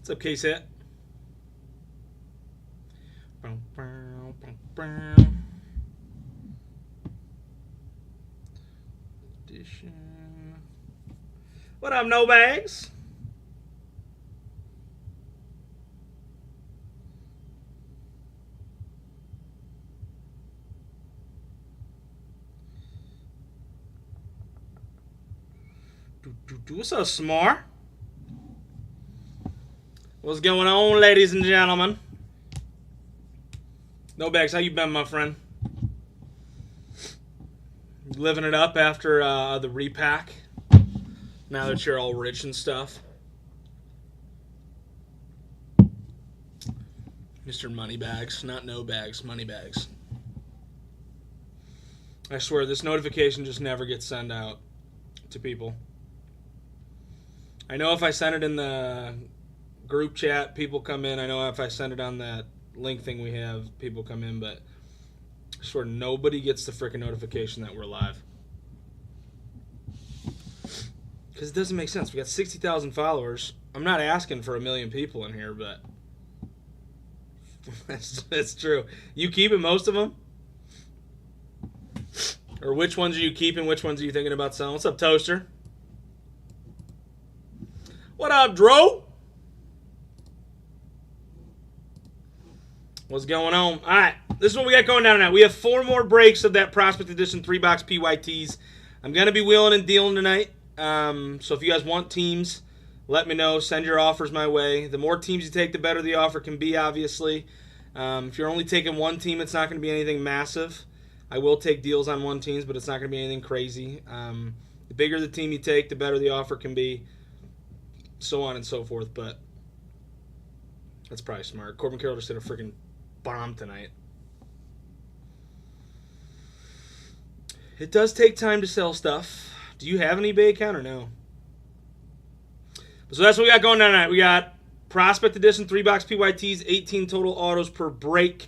What's up, Case Hit? Edition. What up, No Bags? What's up, Smart? What's going on, ladies and gentlemen? No Bags, how you been, my friend? Living it up after the repack? Now that you're all rich and stuff? Mr. Moneybags, not No Bags, Moneybags. I swear, this notification just never gets sent out to people. I know if I send it in the group chat, people come in. I know if I send it on that link thing we have, people come in, but I swear nobody gets the freaking notification that we're live. Because it doesn't make sense. We got 60,000 followers. I'm not asking for 1 million people in here, but that's true. You keeping most of them? Or which ones are you keeping? Which ones are you thinking about selling? What's up, Toaster? What up, Dro? What's going on? All right, this is what we got going down tonight. We have 4 more breaks of that Prospect Edition 3-box PYTs. I'm going to be wheeling and dealing tonight. So if you guys want teams, let me know. Send your offers my way. The more teams you take, the better the offer can be, obviously. If you're only taking one team, it's not going to be anything massive. I will take deals on one team, but it's not going to be anything crazy. The bigger the team you take, the better the offer can be. So on and so forth, but that's probably smart. Corbin Carroll just hit a freaking bomb tonight. It does take time to sell stuff. Do you have an eBay account or no? So that's what we got going on tonight. We got Prospect Edition 3-box PYTs, 18 total autos per break.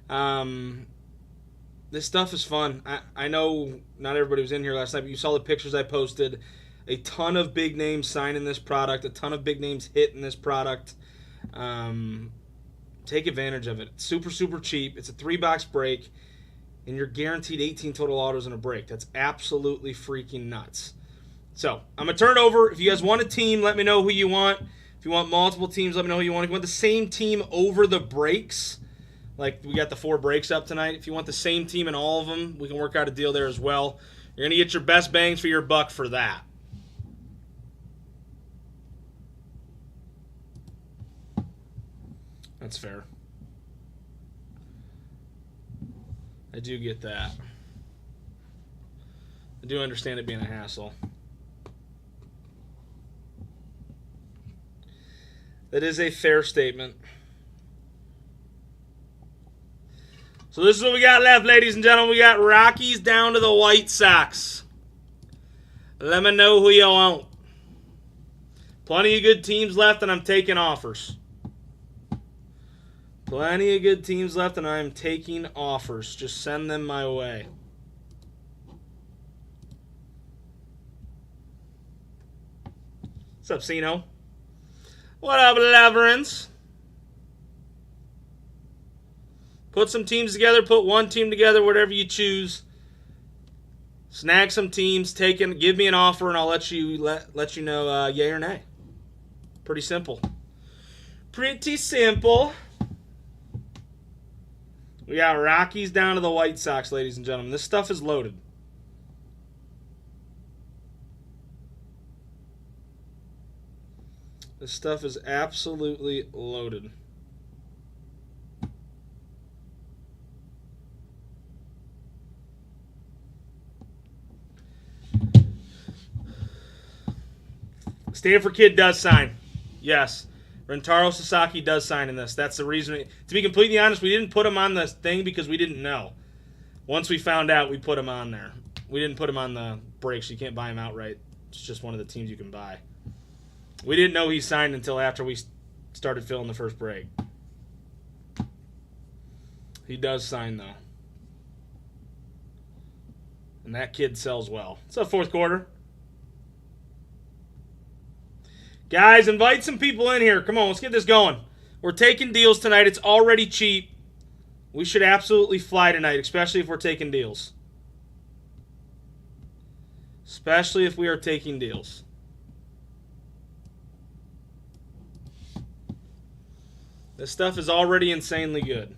This stuff is fun. I know not everybody was in here last night, but you saw the pictures I posted. A ton of big names signing this product. A ton of big names hitting this product. Take advantage of it. It's super, super cheap. It's a 3-box break, and you're guaranteed 18 total autos in a break. That's absolutely freaking nuts. So, I'm going to turn it over. If you guys want a team, let me know who you want. If you want multiple teams, let me know who you want. If you want the same team over the breaks, like we got the 4 breaks up tonight, if you want the same team in all of them, we can work out a deal there as well. You're going to get your best bangs for your buck for that. That's fair. I do get that. I do understand it being a hassle. That is a fair statement. So this is what we got left, ladies and gentlemen. We got Rockies down to the White Sox. Let me know who you want. Plenty of good teams left, and I'm taking offers. Plenty of good teams left, and I'm taking offers. Just send them my way. What's up, Sino? What up, Leverins? Put some teams together. Put one team together, whatever you choose. Snag some teams. Give me an offer, and I'll let you know yay or nay. Pretty simple. Pretty simple. We got Rockies down to the White Sox, ladies and gentlemen. This stuff is loaded. This stuff is absolutely loaded. Stanford kid does sign. Yes. Rentaro Sasaki does sign in this. That's the reason. To be completely honest, we didn't put him on the thing because we didn't know. Once we found out, we put him on there. We didn't put him on the breaks. You can't buy him outright. It's just one of the teams you can buy. We didn't know he signed until after we started filling the first break. He does sign, though. And that kid sells well. What's up, fourth quarter? Guys, invite some people in here. Come on, let's get this going. We're taking deals tonight. It's already cheap. We should absolutely fly tonight, especially if we're taking deals. Especially if we are taking deals. This stuff is already insanely good.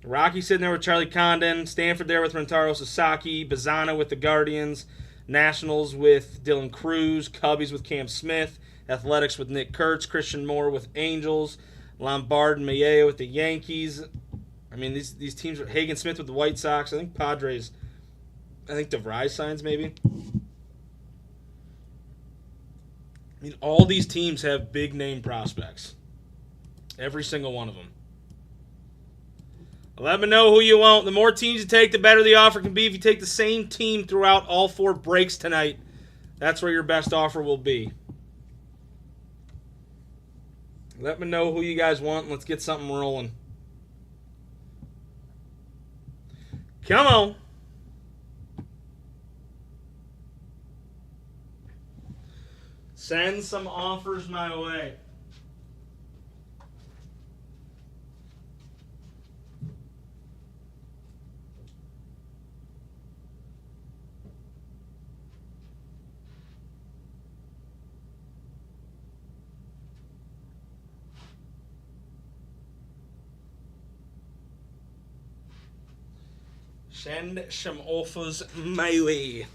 Rocky sitting there with Charlie Condon. Stanford there with Rentaro Sasaki. Bazana with the Guardians. Nationals with Dylan Cruz. Cubbies with Cam Smith. Athletics with Nick Kurtz. Christian Moore with Angels. Lombard and Mayea with the Yankees. I mean, these teams are Hagen Smith with the White Sox. I think Padres. I think DeVries signs maybe. I mean, all these teams have big name prospects. Every single one of them. Let me know who you want. The more teams you take, the better the offer can be. If you take the same team throughout all 4 breaks tonight, that's where your best offer will be. Let me know who you guys want, and let's get something rolling. Come on. Send some offers my way. Send some offers my way.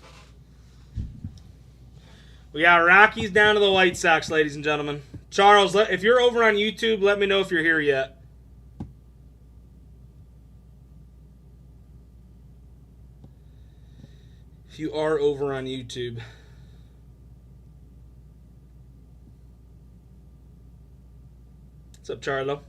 We got Rockies down to the White Sox, ladies and gentlemen. Charles, if you're over on YouTube, let me know if you're here yet. If you are over on YouTube. What's up, Charlo?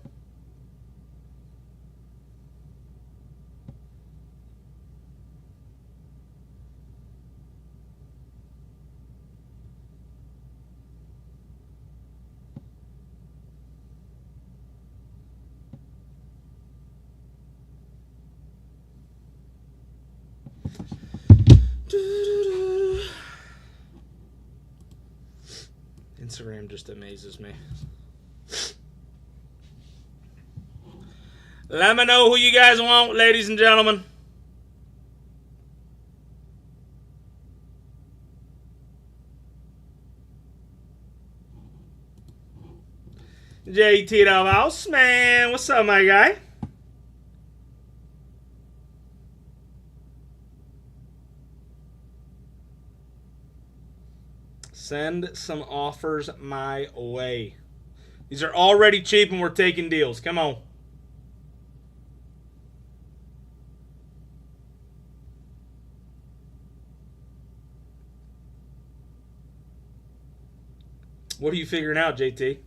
Instagram just amazes me. Let me know who you guys want, ladies and gentlemen. JT the Mouse, man. What's up, my guy? Send some offers my way. These are already cheap and we're taking deals. Come on. What are you figuring out, JT?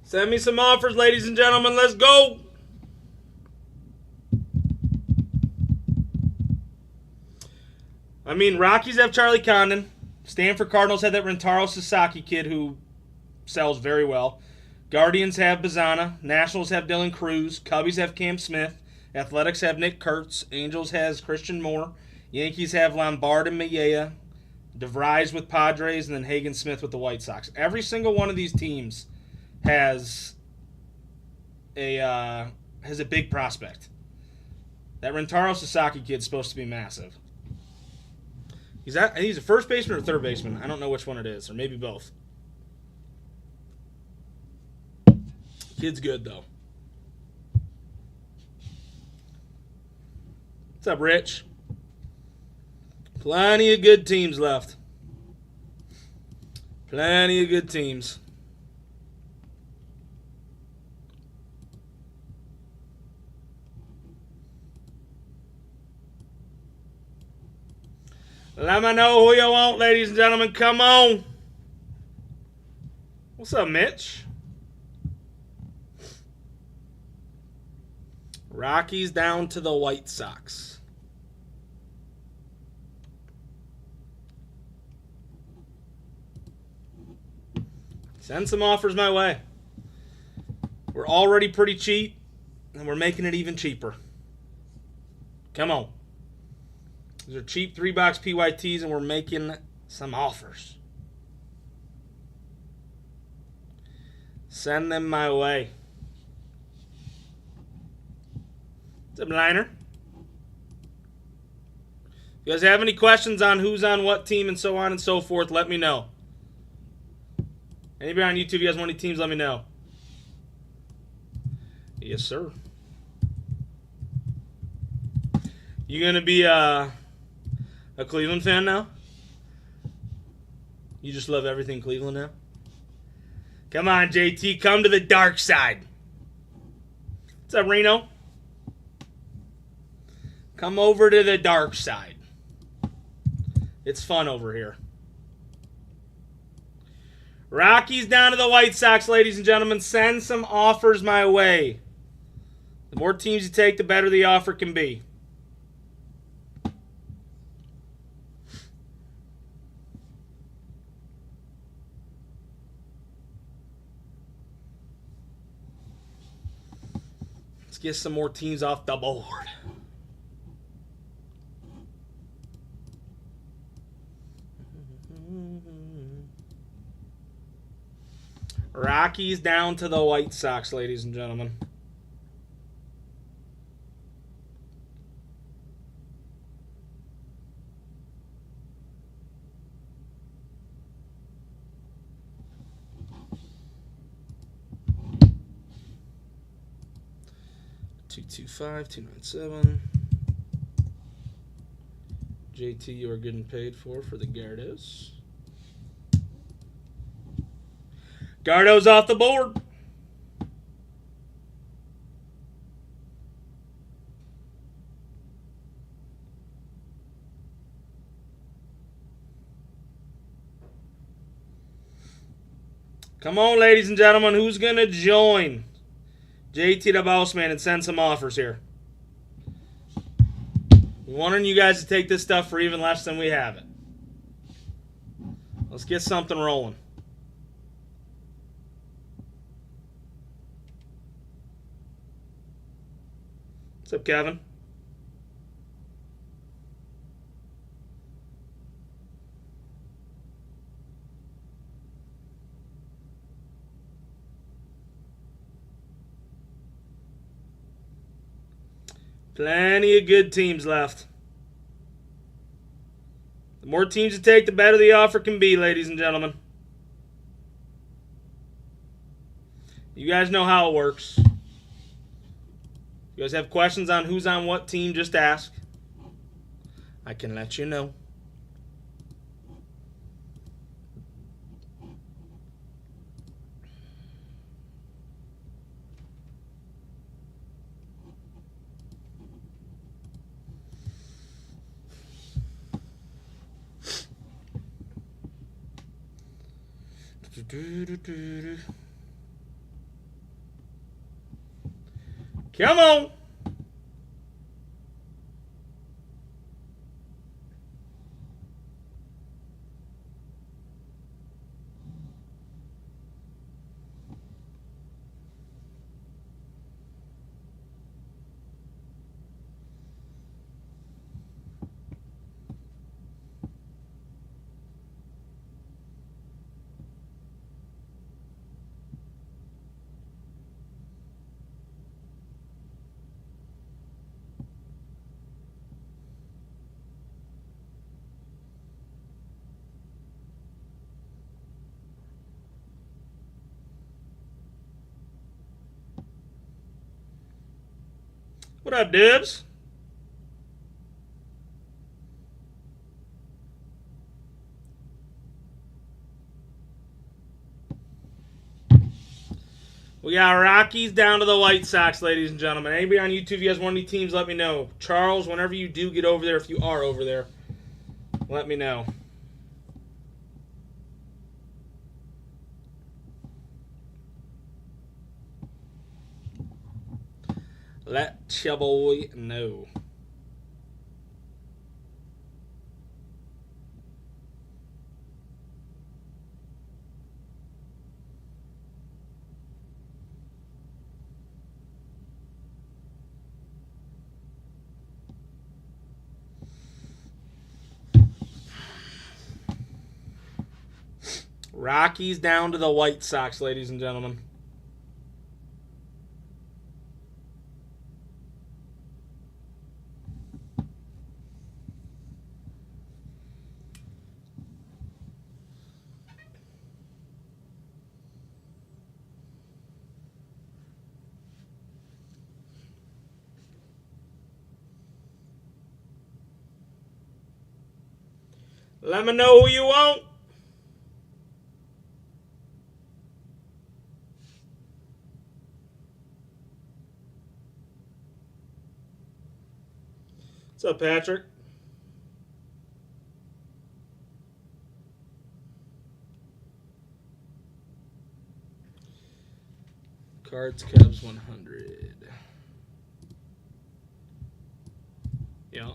Send me some offers, ladies and gentlemen. Let's go. I mean, Rockies have Charlie Condon. Stanford Cardinals have that Rentaro Sasaki kid who sells very well. Guardians have Bazana. Nationals have Dylan Cruz. Cubbies have Cam Smith. Athletics have Nick Kurtz. Angels has Christian Moore. Yankees have Lombard and Mayea. DeVries with Padres, and then Hagen Smith with the White Sox. Every single one of these teams has a big prospect. That Rentaro Sasaki kid's supposed to be massive. He's a first baseman or third baseman. I don't know which one it is, or maybe both. Kid's good though. What's up, Rich? Plenty of good teams left. Plenty of good teams. Let me know who you want, ladies and gentlemen. Come on. What's up, Mitch? Rockies down to the White Sox. Send some offers my way. We're already pretty cheap, and we're making it even cheaper. Come on. These are cheap 3-box PYTs, and we're making some offers. Send them my way. What's up, Liner? If you guys have any questions on who's on what team and so on and so forth, let me know. Anybody on YouTube, you guys want any teams, let me know. Yes, sir. You going to be a Cleveland fan now? You just love everything Cleveland now? Come on, JT. Come to the dark side. What's up, Reno? Come over to the dark side. It's fun over here. Rockies down to the White Sox, ladies and gentlemen. Send some offers my way. The more teams you take, the better the offer can be. Let's get some more teams off the board. Rockies down to the White Sox, ladies and gentlemen. $225,297. JT, you are getting paid for the Gardos. Gardo's off the board. Come on, ladies and gentlemen. Who's going to join JT the Boss Man and send some offers here? We're wanting you guys to take this stuff for even less than we have it. Let's get something rolling. What's up, Kevin? Plenty of good teams left. The more teams you take, the better the offer can be, ladies and gentlemen. You guys know how it works. You guys have questions on who's on what team, just ask. I can let you know. Come on. What up, Dibs? We got Rockies down to the White Sox, ladies and gentlemen. Anybody on YouTube, if you guys want any teams, let me know. Charles, whenever you do get over there, if you are over there, let me know. Let your boy know. Rockies down to the White Sox, ladies and gentlemen. Let me know who you want. What's up, Patrick? Cards, Cubs, 100. Yeah.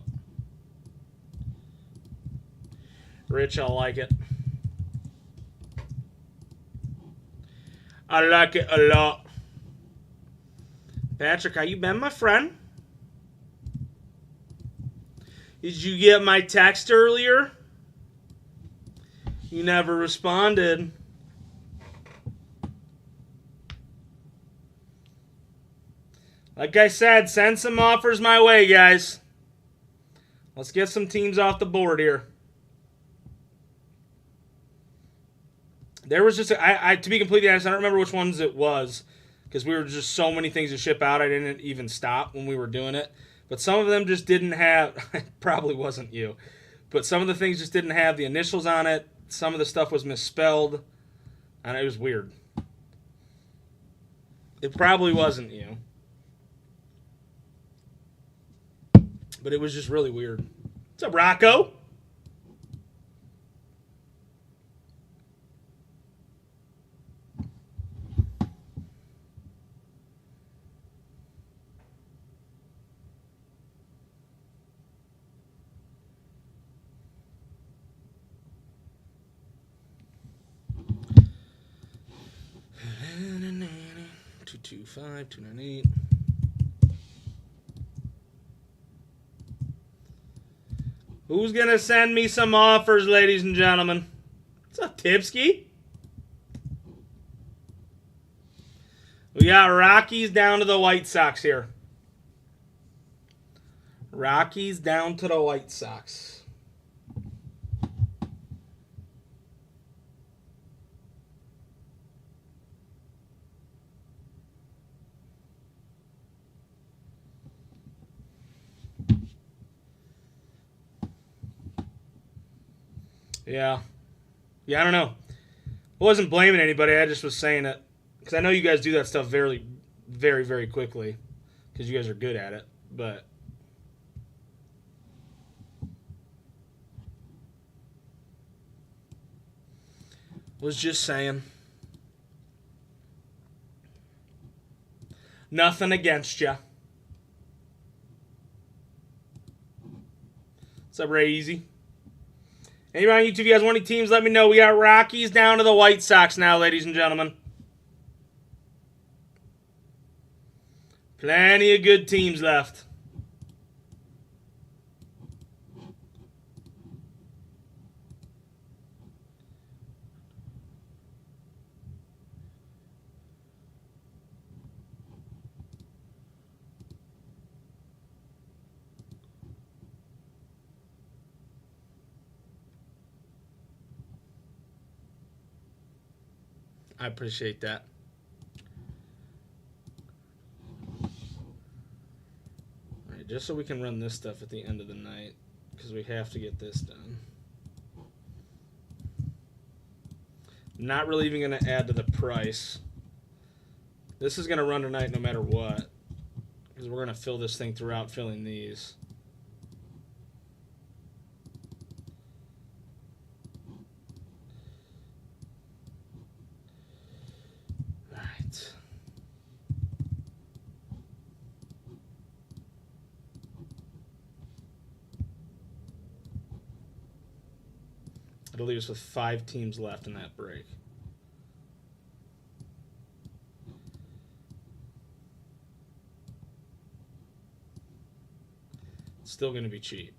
Rich, I like it. I like it a lot. Patrick, how you been, my friend? Did you get my text earlier? You never responded. Like I said, send some offers my way, guys. Let's get some teams off the board here. There was just, to be completely honest, I don't remember which ones it was because we were just so many things to ship out. I didn't even stop when we were doing it. But some of them just didn't have, it probably wasn't you, but some of the things just didn't have the initials on it. Some of the stuff was misspelled, and it was weird. It probably wasn't you. But it was just really weird. What's up, Rocco? Two 298. Who's gonna send me some offers, ladies and gentlemen? What's up, Tipsky? We got Rockies down to the White Sox here. Rockies down to the White Sox. Yeah, I don't know. I wasn't blaming anybody. I just was saying it because I know you guys do that stuff very, very, very quickly because you guys are good at it. But was just saying. Nothing against you. What's up, Ray Easy? Anybody on YouTube, you guys want any teams, let me know. We got Rockies down to the White Sox now, ladies and gentlemen. Plenty of good teams left. I appreciate that. All right, just so we can run this stuff at the end of the night, because we have to get this done. Not really even going to add to the price. This is going to run tonight no matter what, because we're going to fill this thing throughout filling these. to leave us with 5 teams left in that break. It's still going to be cheap.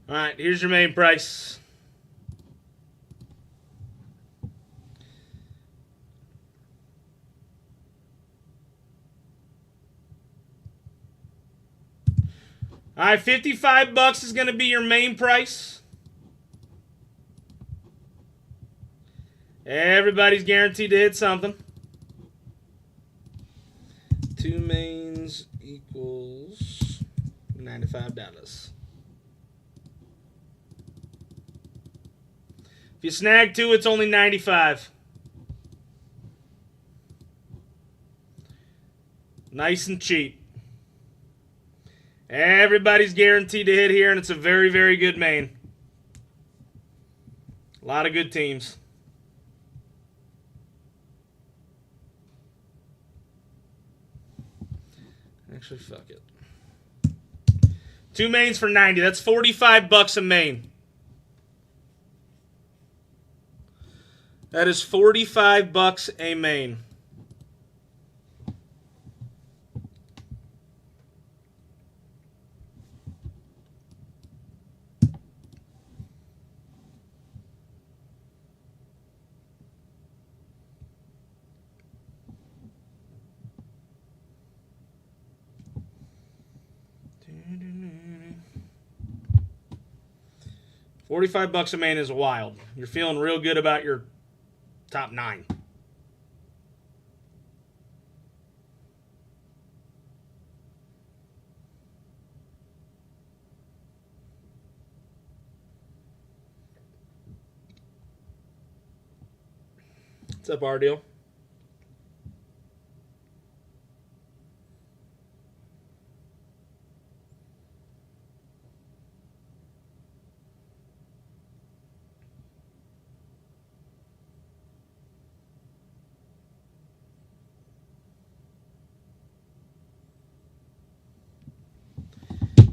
All right, here's your main price. All right, $55 is going to be your main price. Everybody's guaranteed to hit something. 2 mains equals $95. If you snag 2, it's only $95. Nice and cheap. Everybody's guaranteed to hit here, and it's a very, very good main. A lot of good teams. Actually, fuck it. 2 mains for 90. That's $45 a main. That is $45 a main. $45 a main is wild. You're feeling real good about your top 9. What's up, our deal?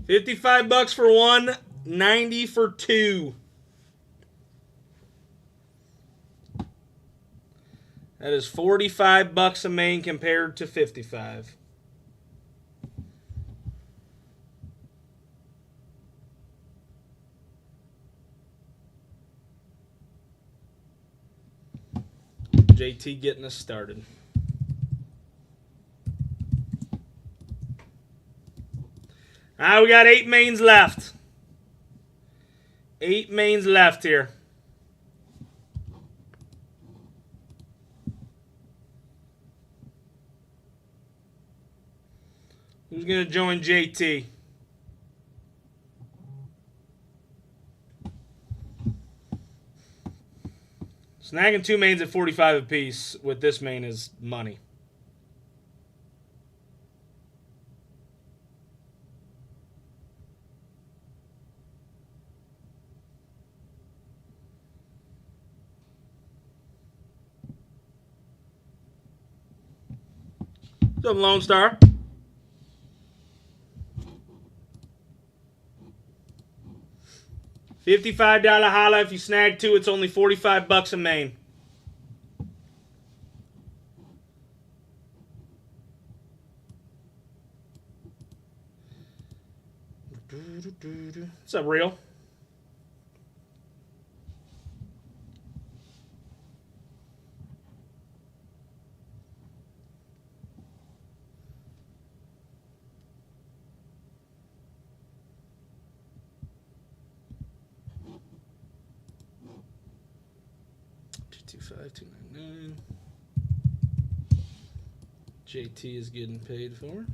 $55 for 1, $90 for 2. That is $45 a main compared to $55. JT getting us started. All right, we got 8 mains left. 8 mains left here. Who's going to join JT? Snagging 2 mains at 45 apiece with this main is money. What's up, Lone Star? $55 holla. If you snag 2, it's only $45 a main. What's up, Real? $225,299. JT is getting paid for.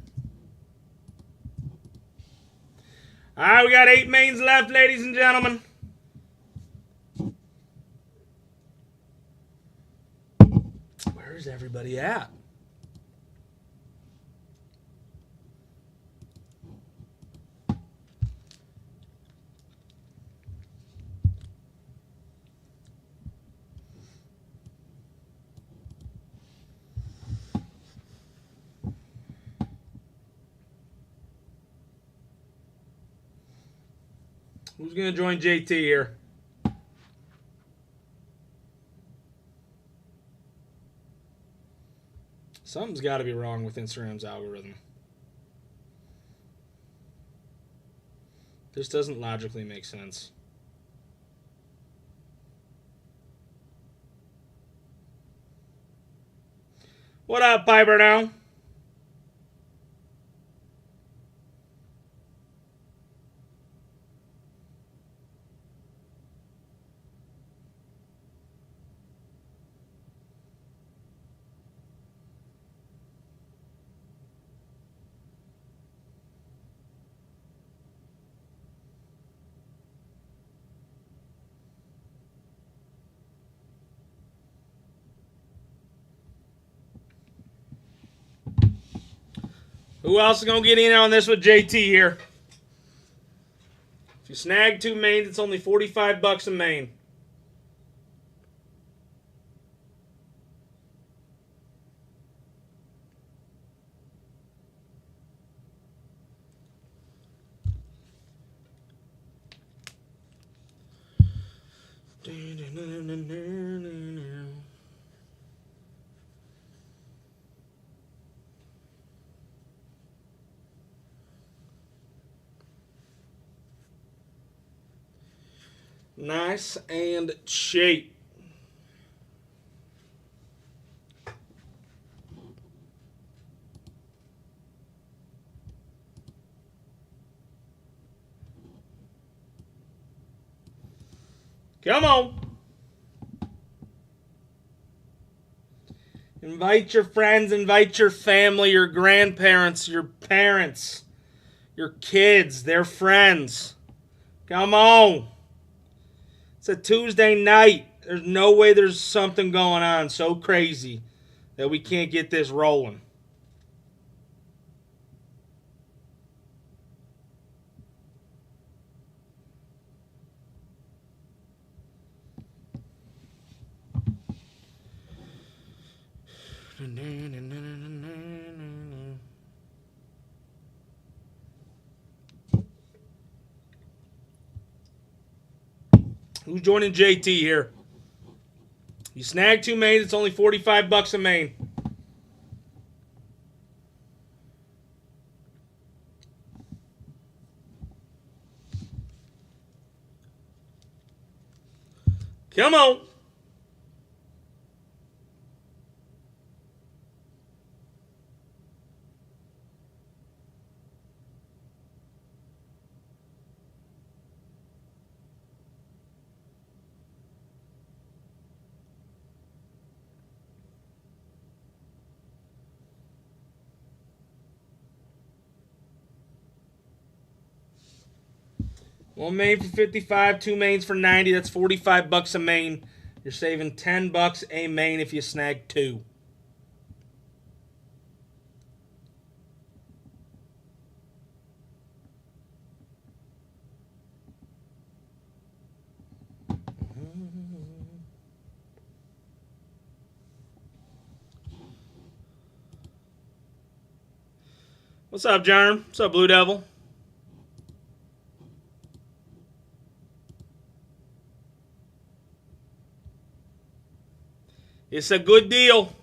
All right, we got 8 mains left, ladies and gentlemen. Where's everybody at? Who's going to join JT here? Something's got to be wrong with Instagram's algorithm. This doesn't logically make sense. What up, Piper now? Who else is going to get in on this with JT here? If you snag 2 mains, it's only $45 a main. Nice and cheap. Come on. Invite your friends, invite your family, your grandparents, your parents, your kids, their friends. Come on. It's a Tuesday night. There's no way there's something going on so crazy that we can't get this rolling. Who's joining JT here? You snag 2 mains, it's only $45 a main. Come on. One main for 55, 2 mains for 90. That's $45 a main. You're saving $10 a main if you snag 2. What's up, Jerm? What's up, Blue Devil? It's a good deal.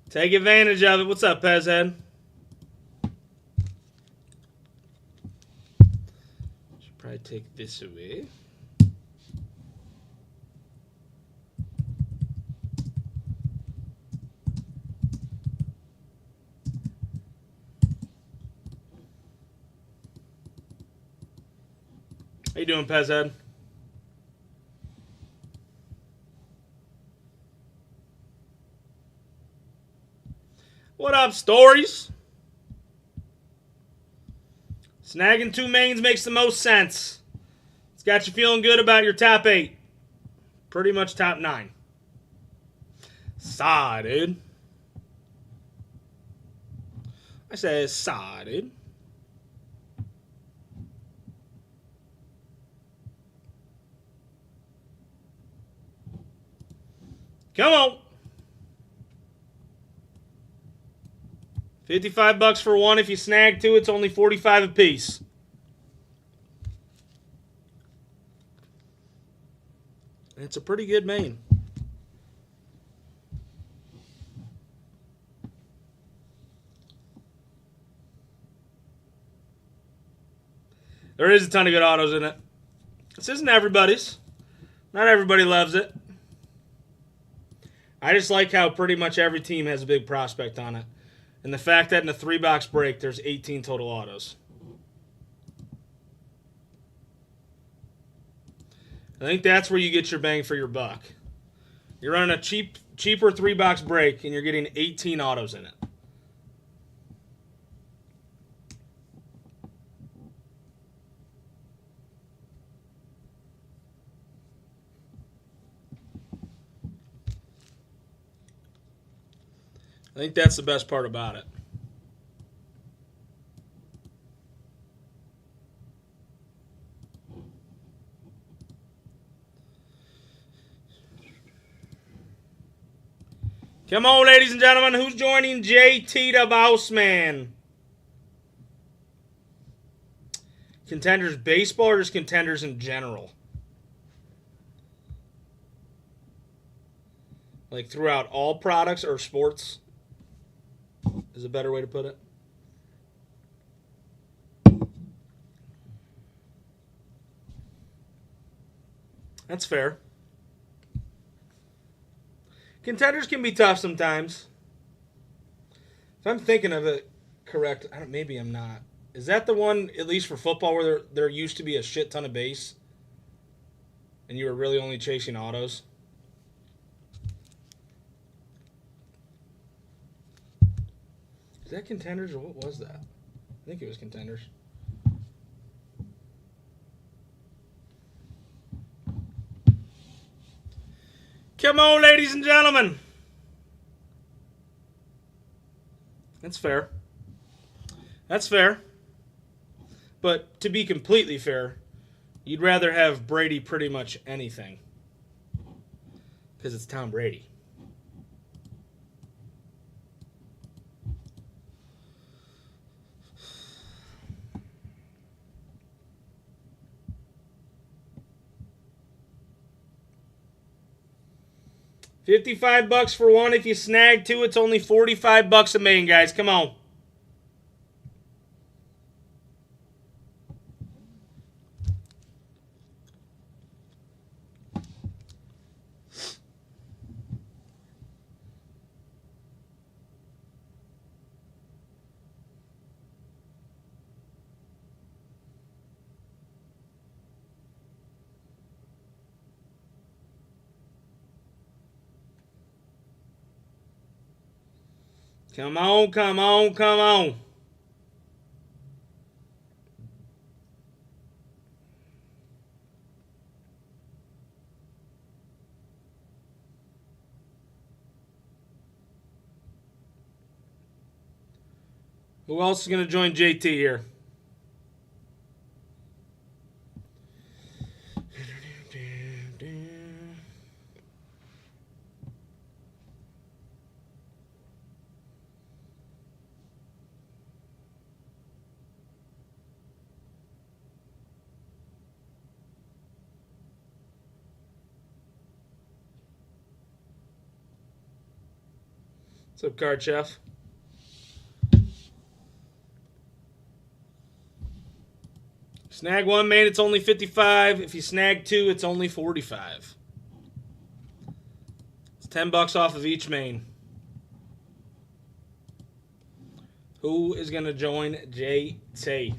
Take advantage of it. What's up, Pez Head? Should probably take this away. How you doing, Pez Head? What up, Stories? Snagging 2 mains makes the most sense. It's got you feeling good about your top 8. Pretty much top 9. Saw, dude. I said saw, dude. Come on. $55 for 1. If you snag 2, it's only $45 a piece. It's a pretty good main. There is a ton of good autos in it. This isn't everybody's. Not everybody loves it. I just like how pretty much every team has a big prospect on it. And the fact that in a 3-box break, there's 18 total autos. I think that's where you get your bang for your buck. You're running a cheaper 3-box break, and you're getting 18 autos in it. I think that's the best part about it. Come on, ladies and gentlemen. Who's joining JT the Boss Man? Contenders baseball or just contenders in general? Like throughout all products or sports is a better way to put it. That's fair. Contenders can be tough sometimes. If I'm thinking of it correct, maybe I'm not. Is that the one, at least for football, where there used to be a shit ton of base and you were really only chasing autos? Is that Contenders or what was that? I think it was Contenders. Come on, ladies and gentlemen. That's fair. That's fair. But to be completely fair, you'd rather have Brady pretty much anything. Because it's Tom Brady. $55 for one. If you snag two, it's only $45 a main, guys. Come on. Come on, come on, come on. Who else is going to join JT here? What's up, Card Chef? Snag one, man, it's only $55. If you snag two, it's only $45. It's $10 off of each main. Who is going to join JT?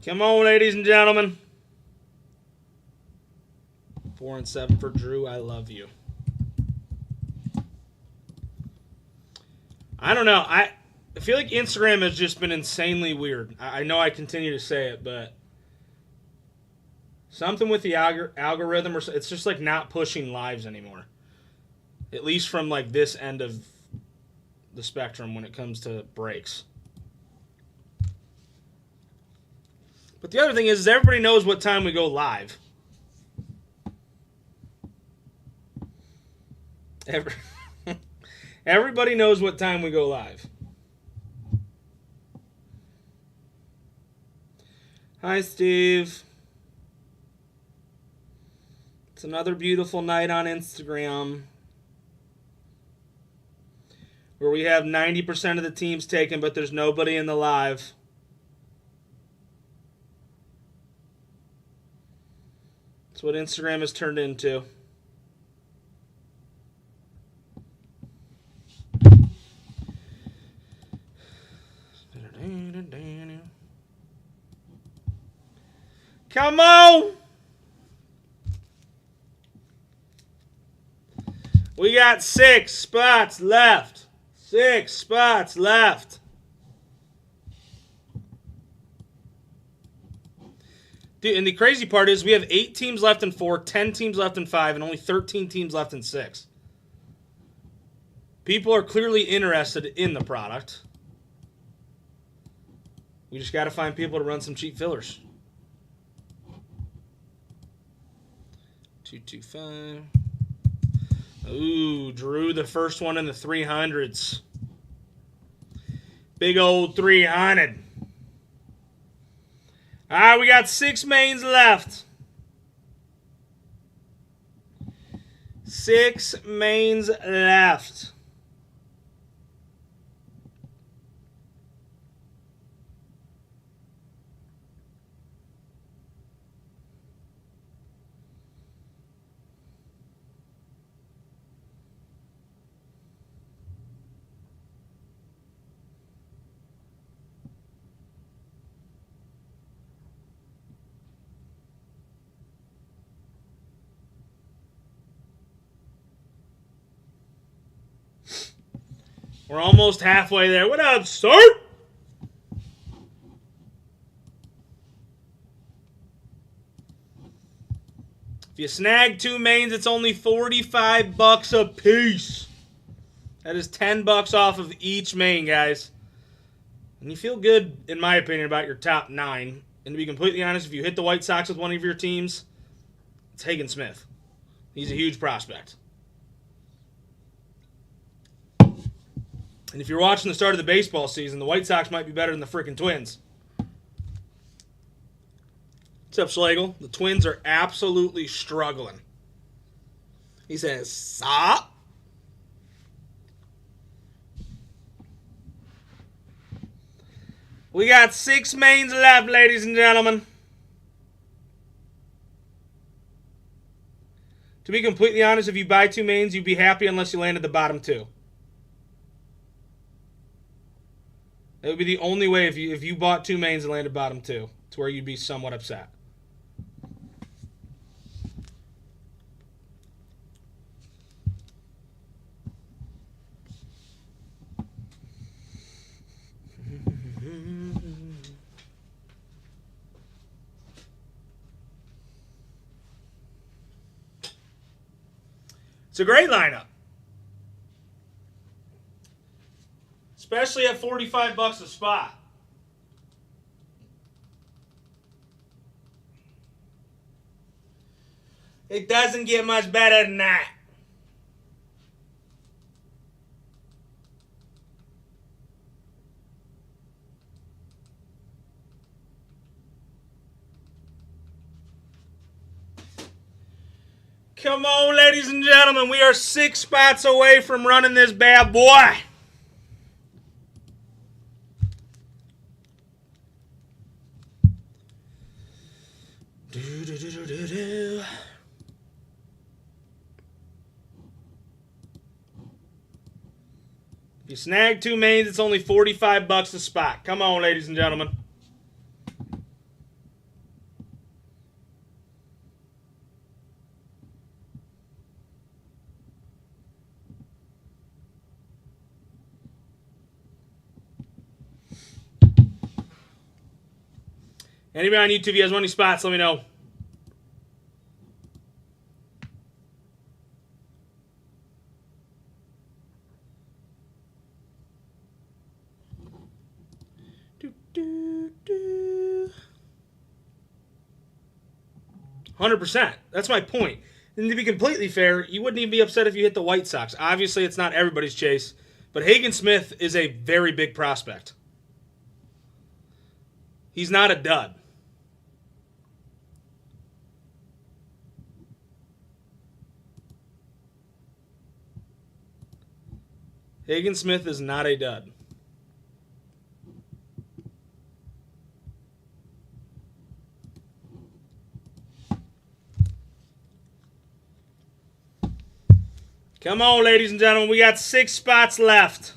Come on, ladies and gentlemen. 4 and 7 for Drew. I love you. I don't know. I feel like Instagram has just been insanely weird. I know I continue to say it, but something with the algorithm, or it's just like not pushing lives anymore. At least from like this end of the spectrum when it comes to breaks. But the other thing is everybody knows what time we go live. Everybody knows what time we go live. Hi, Steve. It's another beautiful night on Instagram where we have 90% of the teams taken, but there's nobody in the live. That's what Instagram has turned into. Come on! We got 6 spots left. 6 spots left. Dude, and the crazy part is we have 8 teams left in 4, 10 teams left in 5, and only 13 teams left in 6. People are clearly interested in the product. We just got to find people to run some cheap fillers. 225. Ooh, Drew, the first one in the 300s. Big old 300. All right, we got 6 mains left. 6 mains left. We're almost halfway there. What up, sir? If you snag 2 mains, it's only $45 a piece. That is $10 off of each main, guys. And you feel good, in my opinion, about your top 9. And to be completely honest, if you hit the White Sox with one of your teams, it's Hagen Smith. He's a huge prospect. And if you're watching the start of the baseball season, the White Sox might be better than the freaking Twins. What's up, Schlegel? The Twins are absolutely struggling. He says, "Stop." We got 6 mains left, ladies and gentlemen. To be completely honest, if you buy 2 mains, you'd be happy unless you landed the bottom 2. That would be the only way if you bought 2 mains and landed bottom 2. It's where you'd be somewhat upset. It's a great lineup. Especially at $45 a spot. It doesn't get much better than that. Come on, ladies and gentlemen. We are 6 spots away from running this bad boy. If you snag 2 mains, it's only $45 a spot. Come on, ladies and gentlemen. Anybody on YouTube, if you guys want any spots, let me know. Do, do, do. 100%. That's my point. And to be completely fair, you wouldn't even be upset if you hit the White Sox. Obviously, it's not everybody's chase, but Hagen Smith is a very big prospect. He's not a dud. Hagen Smith is not a dud. Come on, ladies and gentlemen. We got 6 spots left.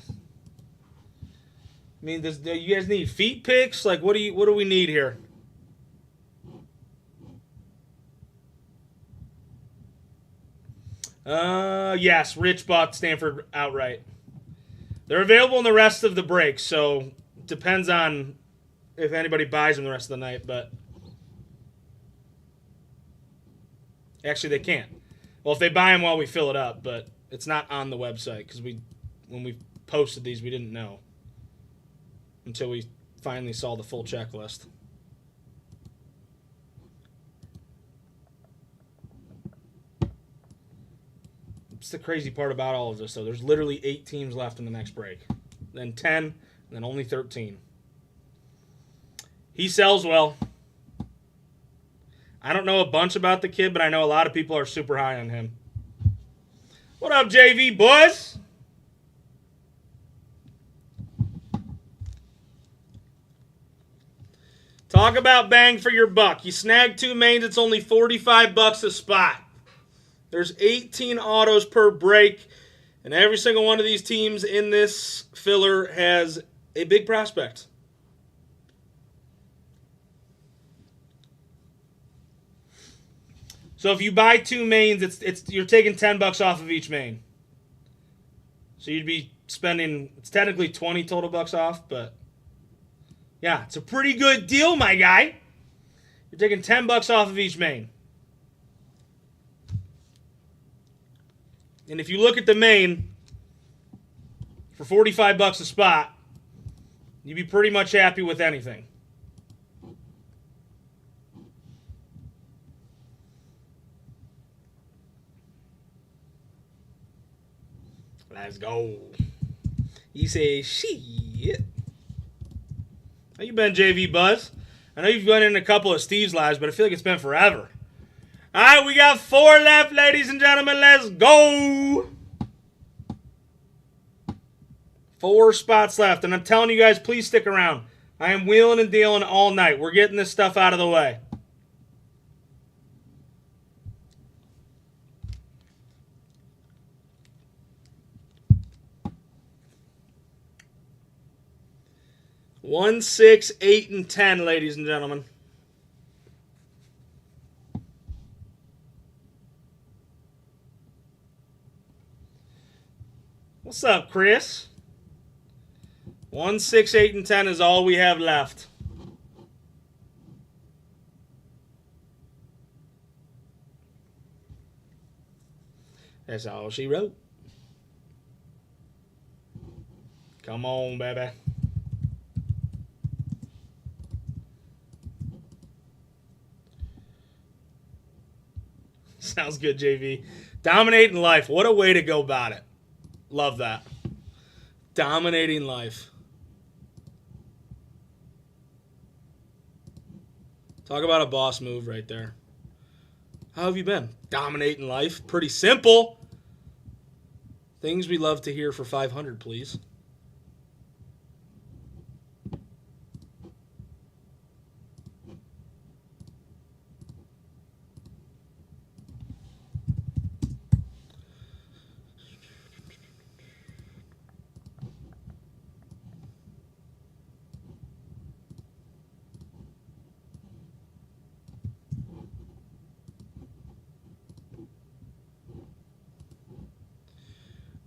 I mean, do you guys need feet picks? Like, what do we need here? Yes, Rich bought Stanford outright. They're available in the rest of the break, so it depends on if anybody buys them the rest of the night, but actually they can't. Well, if they buy them while we fill it up, but it's not on the website because when we posted these, we didn't know until we finally saw the full checklist. It's the crazy part about all of this, though. There's literally 8 teams left in the next break. Then 10, and then only 13. He sells well. I don't know a bunch about the kid, but I know a lot of people are super high on him. What up, JV boys? Talk about bang for your buck. You snag 2 mains, it's only $45 a spot. There's 18 autos per break, and every single one of these teams in this filler has a big prospect. So if you buy 2 mains, you're taking $10 off of each main. So you'd be spending, it's technically 20 total bucks off, but yeah, it's a pretty good deal, my guy. You're taking $10 off of each main. And if you look at the main for $45 a spot, you'd be pretty much happy with anything. Let's go. He says, shit. How you been, JV Buzz? I know you've been in a couple of Steve's lives, but I feel like it's been forever. All right, we got 4 left, ladies and gentlemen. Let's go. 4 spots left, and I'm telling you guys, please stick around. I am wheeling and dealing all night. We're getting this stuff out of the way. One, 6, 8, and 10, ladies and gentlemen. What's up, Chris? 1, 6, 8, and 10 is all we have left. That's all she wrote. Come on, baby. Sounds good, JV. Dominating life. What a way to go about it. Love that. Dominating life. Talk about a boss move right there. How have you been? Dominating life. Pretty simple. Things we love to hear for 500, please.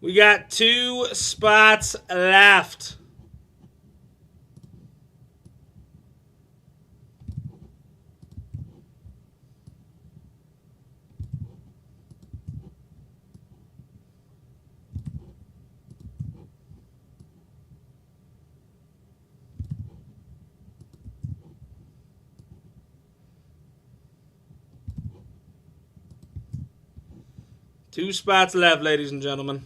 We got 2 spots left. 2 spots left, ladies and gentlemen.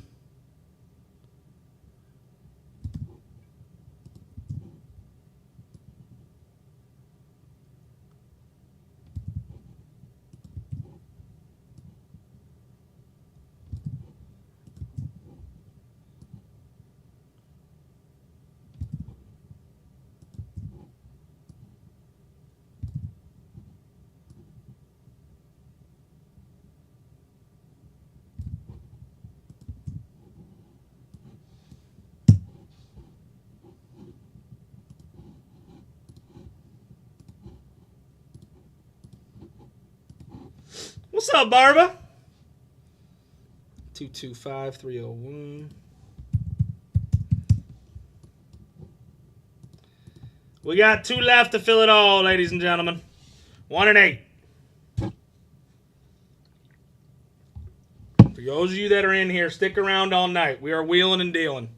What's up, Barba? 225-301. We got 2 left to fill it all, ladies and gentlemen. 1 and 8. For those of you that are in here, stick around all night. We are wheeling and dealing.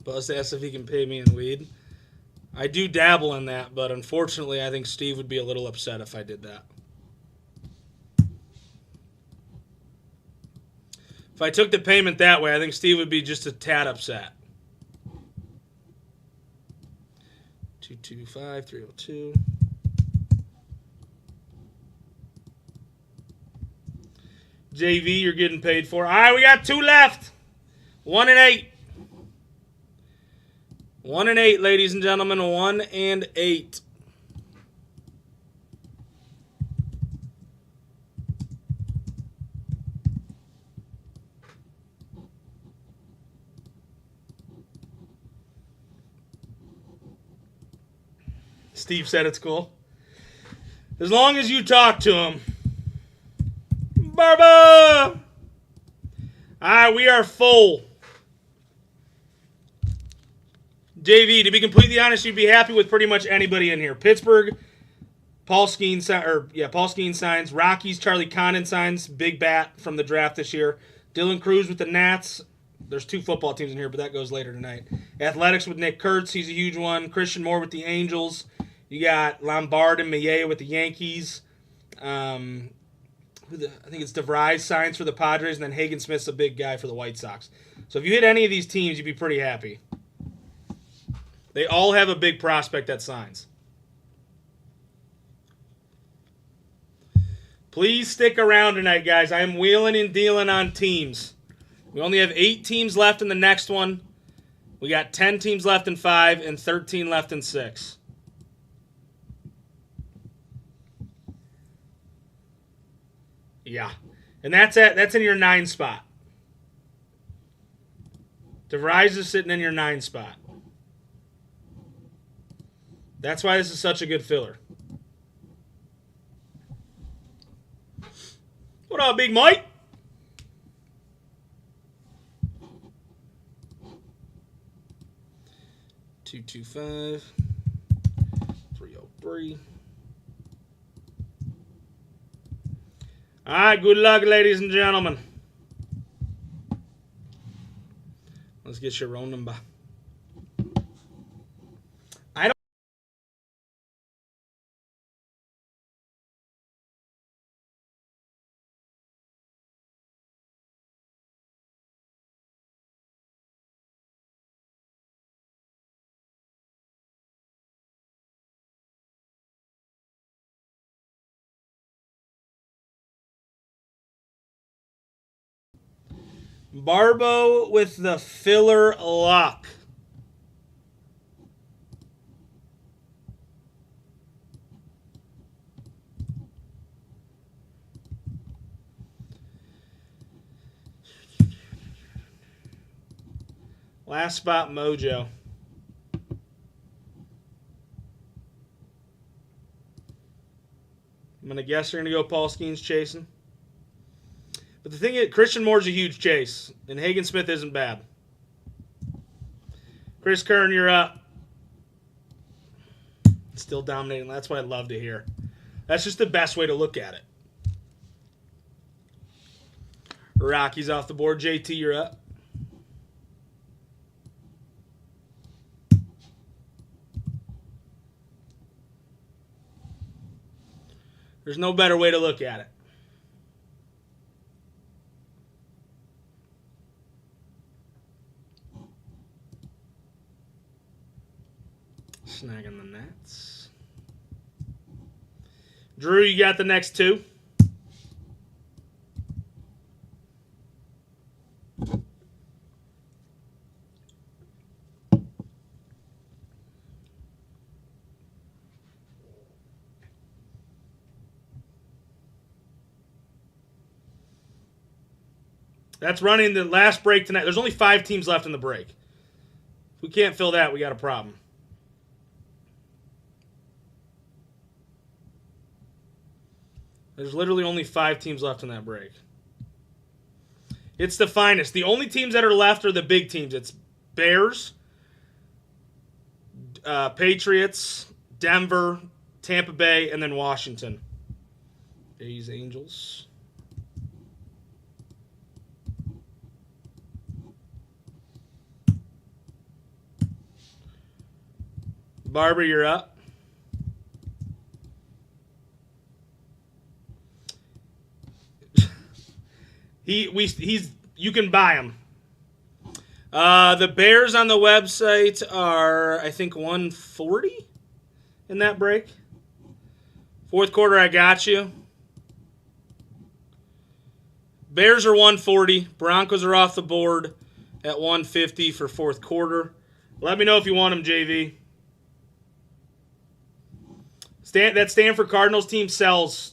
Buzz asked if he can pay me in weed. I do dabble in that, but unfortunately, I think Steve would be a little upset if I did that. If I took the payment that way, I think Steve would be just a tad upset. 225-302. JV, you're getting paid for. All right, we got 2 left. 1 and 8. 1 and 8, ladies and gentlemen. 1 and 8. Steve said it's cool. As long as you talk to him. Barba! All right, we are full. JV, to be completely honest, you'd be happy with pretty much anybody in here. Pittsburgh, Paul Skeen signs. Rockies, Charlie Condon signs. Big bat from the draft this year. Dylan Cruz with the Nats. There's 2 football teams in here, but that goes later tonight. Athletics with Nick Kurtz. He's a huge one. Christian Moore with the Angels. You got Lombard and Millet with the Yankees. I think it's DeVries signs for the Padres, and then Hagen Smith's a big guy for the White Sox. So if you hit any of these teams, you'd be pretty happy. They all have a big prospect that signs. Please stick around tonight, guys. I am wheeling and dealing on teams. We only have 8 teams left in the next one. We got 10 teams left in 5 and 13 left in 6. Yeah. And that's in your 9 spot. DeVries is sitting in your 9 spot. That's why this is such a good filler. What up, Big Mike? $225, $303. All right, good luck, ladies and gentlemen. Let's get your roll number. Barbo with the filler lock. Last spot, Mojo. I'm going to guess you're going to go Paul Skeens chasing. But the thing is, Christian Moore's a huge chase, and Hagen Smith isn't bad. Chris Kern, you're up. Still dominating. That's what I love to hear. That's just the best way to look at it. Rocky's off the board. JT, you're up. There's no better way to look at it. Snagging the Nets. Drew, you got the next two. That's running the last break tonight. There's only 5 teams left in the break. If we can't fill that, we got a problem. There's literally only 5 teams left in that break. It's the finest. The only teams that are left are the big teams. It's Bears, Patriots, Denver, Tampa Bay, and then Washington. A's, Angels. Barber, you're up. You can buy him. The Bears on the website are, I think, 140 in that break. Fourth quarter, I got you. Bears are 140. Broncos are off the board at 150 for fourth quarter. Let me know if you want them, JV. That Stanford Cardinals team sells.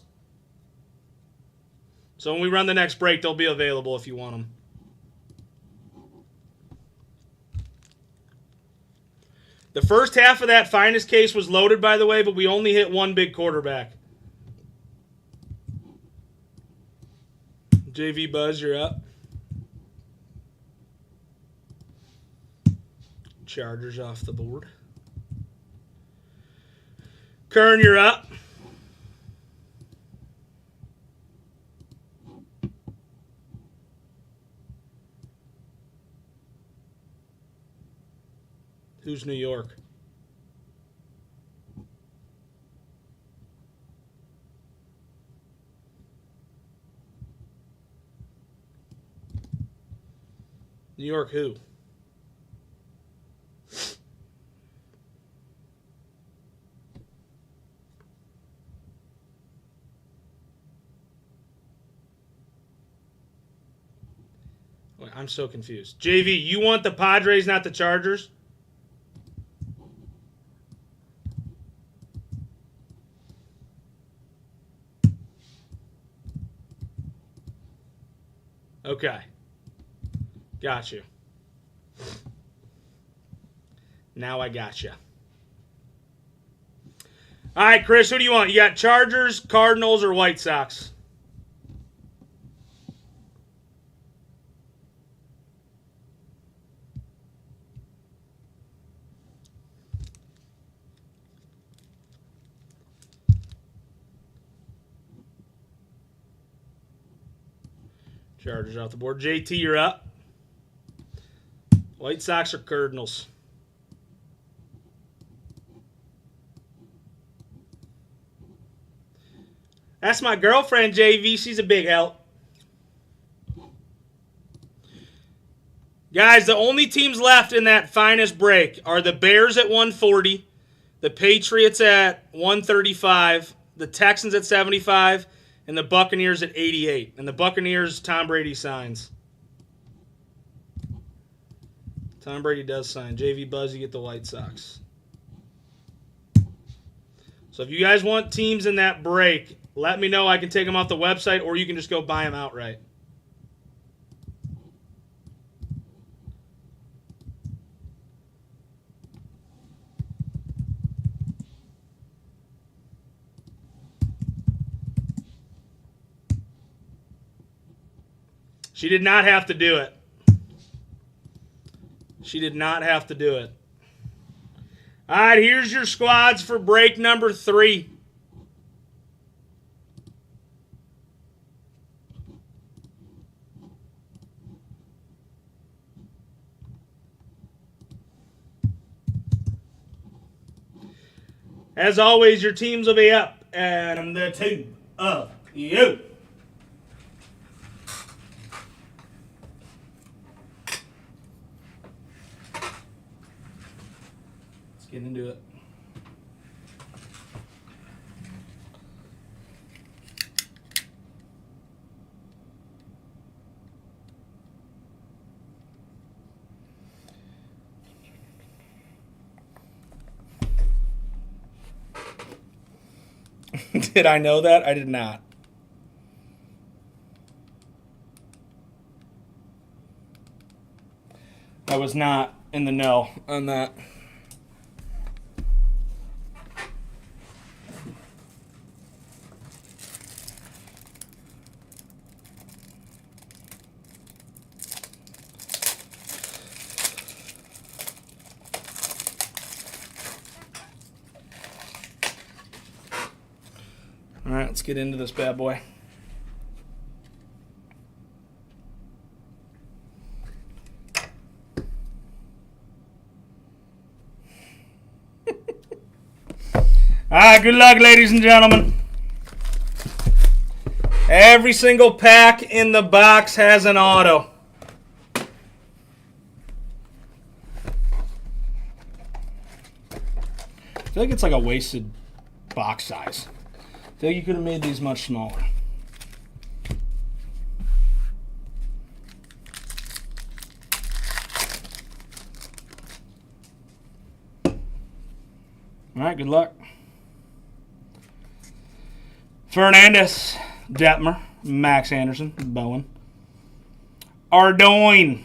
So when we run the next break, they'll be available if you want them. The first half of that finest case was loaded, by the way, but we only hit one big quarterback. JV Buzz, you're up. Chargers off the board. Kern, you're up. Who's New York? New York who? I'm so confused. JV, you want the Padres, not the Chargers? Okay. Got you. Now I got you. All right, Chris, who do you want? You got Chargers, Cardinals, or White Sox? Chargers off the board. JT, you're up. White Sox or Cardinals? That's my girlfriend, JV. She's a big help. Guys, the only teams left in that finest break are the Bears at 140, the Patriots at 135, the Texans at 75, and the Buccaneers at 88. And the Buccaneers, Tom Brady signs. Tom Brady does sign. JV Buzz, you get the White Sox. So if you guys want teams in that break, let me know. I can take them off the website, or you can just go buy them outright. She did not have to do it. She did not have to do it. All right, here's your squads for break number 3. As always, your teams will be up, and I'm the team of you. Let's get into it. Did I know that? I did not. I was not in the know on that. All right, let's get into this bad boy. All right, good luck, ladies and gentlemen. Every single pack in the box has an auto. I feel like it's like a wasted box size. I feel like you could have made these much smaller. All right, good luck. Fernandez, Detmer, Max Anderson, Bowen. Ardoin,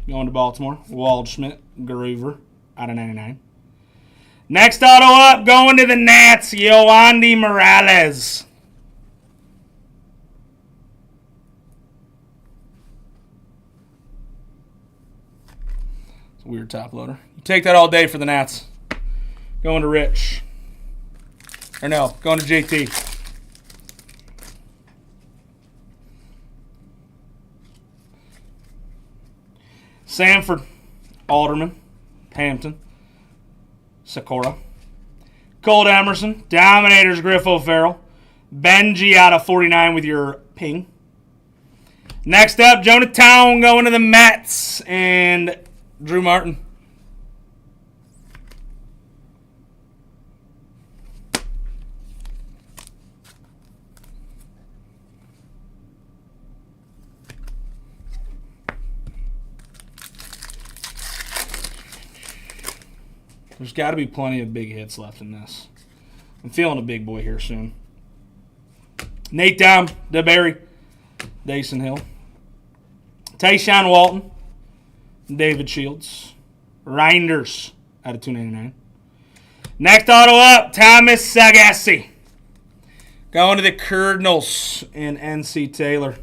going to Baltimore. Waldschmidt, Groover, out of 99. Next auto up, going to the Nats, Yoandy Morales. It's a weird top loader. You take that all day for the Nats. Going to Rich. Or no, going to JT. Sanford, Alderman, Hampton, Sakura. Colt Emerson, Dominators, Griff O'Farrell. Benji out of 49 with your ping. Next up, Jonah Town going to the Mets. And Drew Martin. There's got to be plenty of big hits left in this. I'm feeling a big boy here soon. Nate Dom, DeBerry, Dason Hill. Tayshaun Walton, David Shields. Reinders out of 299. Next auto up, Thomas Sagassi. Going to the Cardinals and NC Taylor.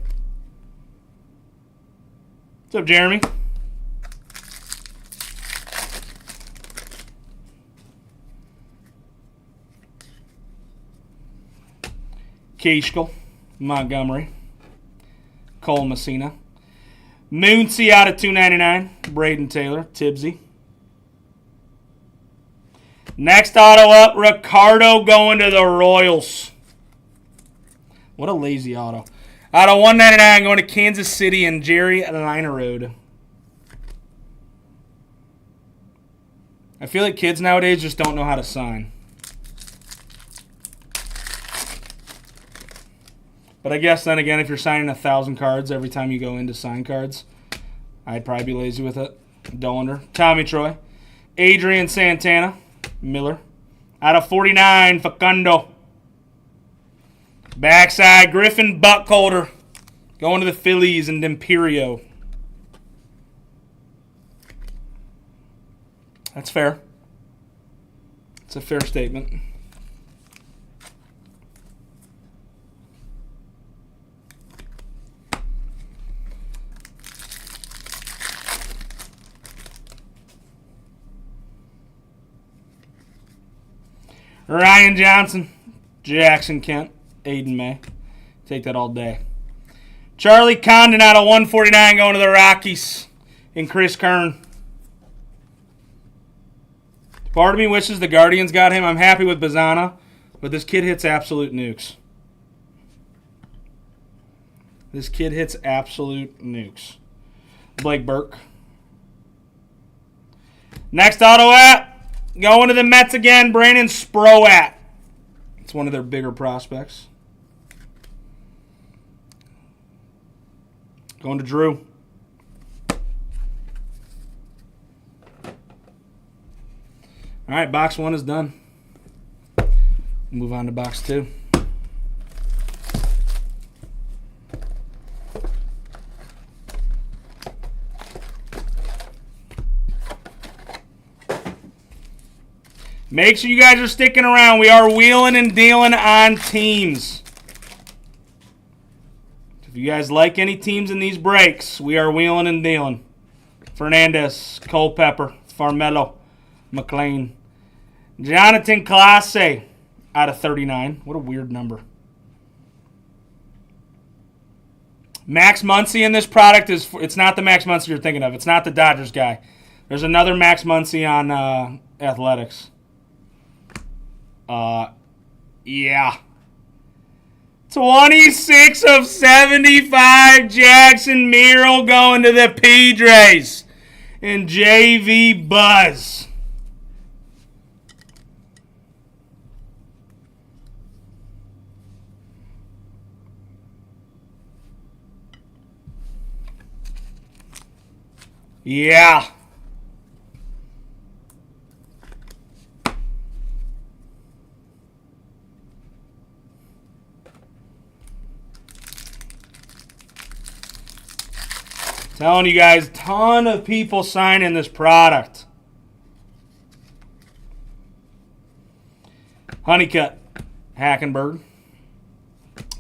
What's up, Jeremy? Keishkel, Montgomery, Cole Messina, Moonsey out of 299, Braden Taylor, Tibbsy. Next auto up, Ricardo going to the Royals. What a lazy auto. Out of 199 going to Kansas City and Jerry Linerode. I feel like kids nowadays just don't know how to sign. But I guess then again, if you're signing 1,000 cards every time you go in to sign cards, I'd probably be lazy with it. Dollander, Tommy Troy, Adrian Santana, Miller. Out of 49, Facundo. Backside, Griffin Buckholder. Going to the Phillies and Imperio. That's fair. It's a fair statement. Ryan Johnson, Jackson Kent, Aiden May. Take that all day. Charlie Condon out of 149 going to the Rockies. And Chris Kern. Part of me wishes the Guardians got him. I'm happy with Bazana, but this kid hits absolute nukes. This kid hits absolute nukes. Blake Burke. Next auto at, going to the Mets again, Brandon Sproat. It's one of their bigger prospects. Going to Drew. All right, box 1 is done. Move on to box 2. Make sure you guys are sticking around. We are wheeling and dealing on teams. If you guys like any teams in these breaks, we are wheeling and dealing. Fernandez, Culpepper, Farmelo, McLean. Jonathan Clase out of 39. What a weird number. Max Muncy in this product it's not the Max Muncy you're thinking of. It's not the Dodgers guy. There's another Max Muncy on Athletics. Yeah. 26 of 75, Jackson Merrill going to the Pyt'S. And JV Buzz. Yeah. Telling you guys, ton of people signing this product. Honeycutt, Hackenberg,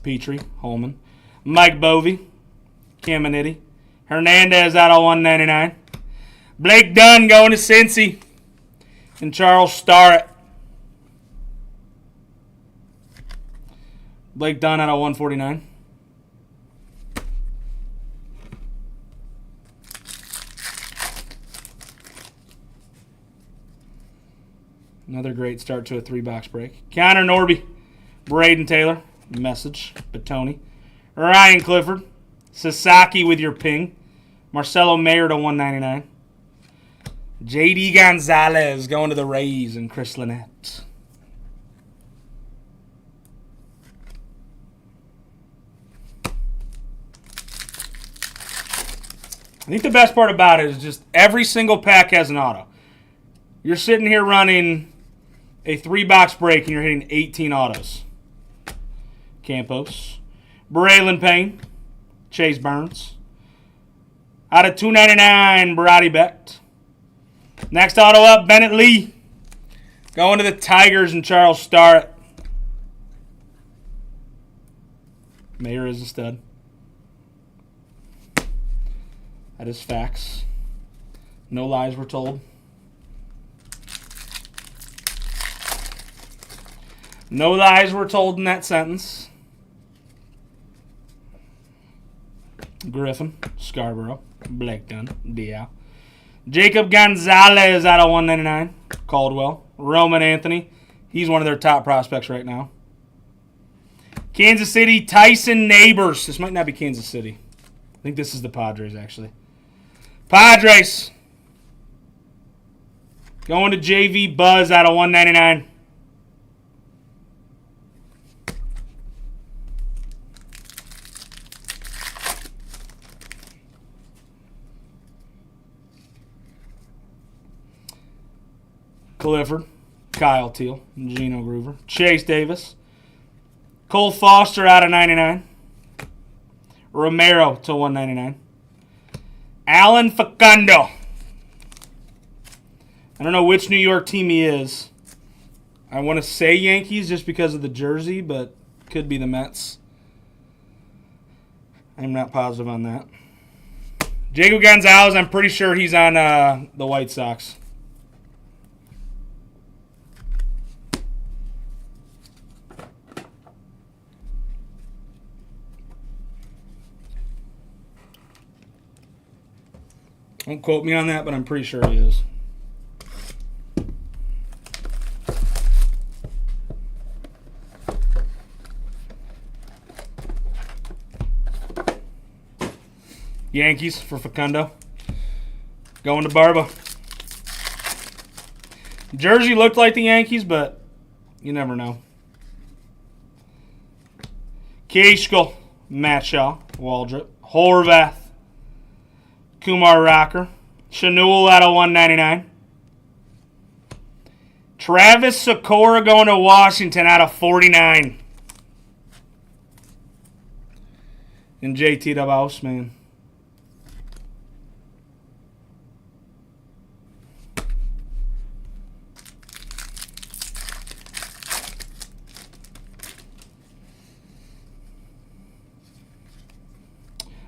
Petrie, Holman, Mike Bovey, Caminiti, Hernandez out of 199, Blake Dunn going to Cincy, and Charles Starrett. Blake Dunn out of 149. Another great start to a 3-box break. Connor Norby, Braden Taylor, Message, Batoni, Ryan Clifford, Sasaki with your ping, Marcelo Mayer to 199, J.D. Gonzalez going to the Rays, and Chris Lynette. I think the best part about it is just every single pack has an auto. You're sitting here running a 3-box break and you're hitting 18 autos. Campos, Braylon Payne, Chase Burns. Out of 299, Brady Becht. Next auto up, Bennett Lee. Going to the Tigers and Charles Starrett. Mayer is a stud. That is facts. No lies were told. No lies were told in that sentence. Griffin, Scarborough, Blake Dunn, Diaz. Jacob Gonzalez out of 199. Caldwell, Roman Anthony. He's one of their top prospects right now. Kansas City, Tyson Neighbors. This might not be Kansas City. I think this is the Padres, actually. Padres. Going to JV Buzz out of 199. Clifford, Kyle Teal, Gino Groover, Chase Davis, Cole Foster out of 99, Romero to 199, Alan Facundo. I don't know which New York team he is. I want to say Yankees just because of the jersey, but could be the Mets. I'm not positive on that. Jacob Gonzalez, I'm pretty sure he's on the White Sox. Don't quote me on that, but I'm pretty sure he is. Yankees for Facundo. Going to Barba. Jersey looked like the Yankees, but you never know. Keishkel, Matt Shaw, Waldrop, Horvath, Kumar Rocker, Chanul out of 199. Travis Sakura going to Washington out of 49. And JT Dabaus, man.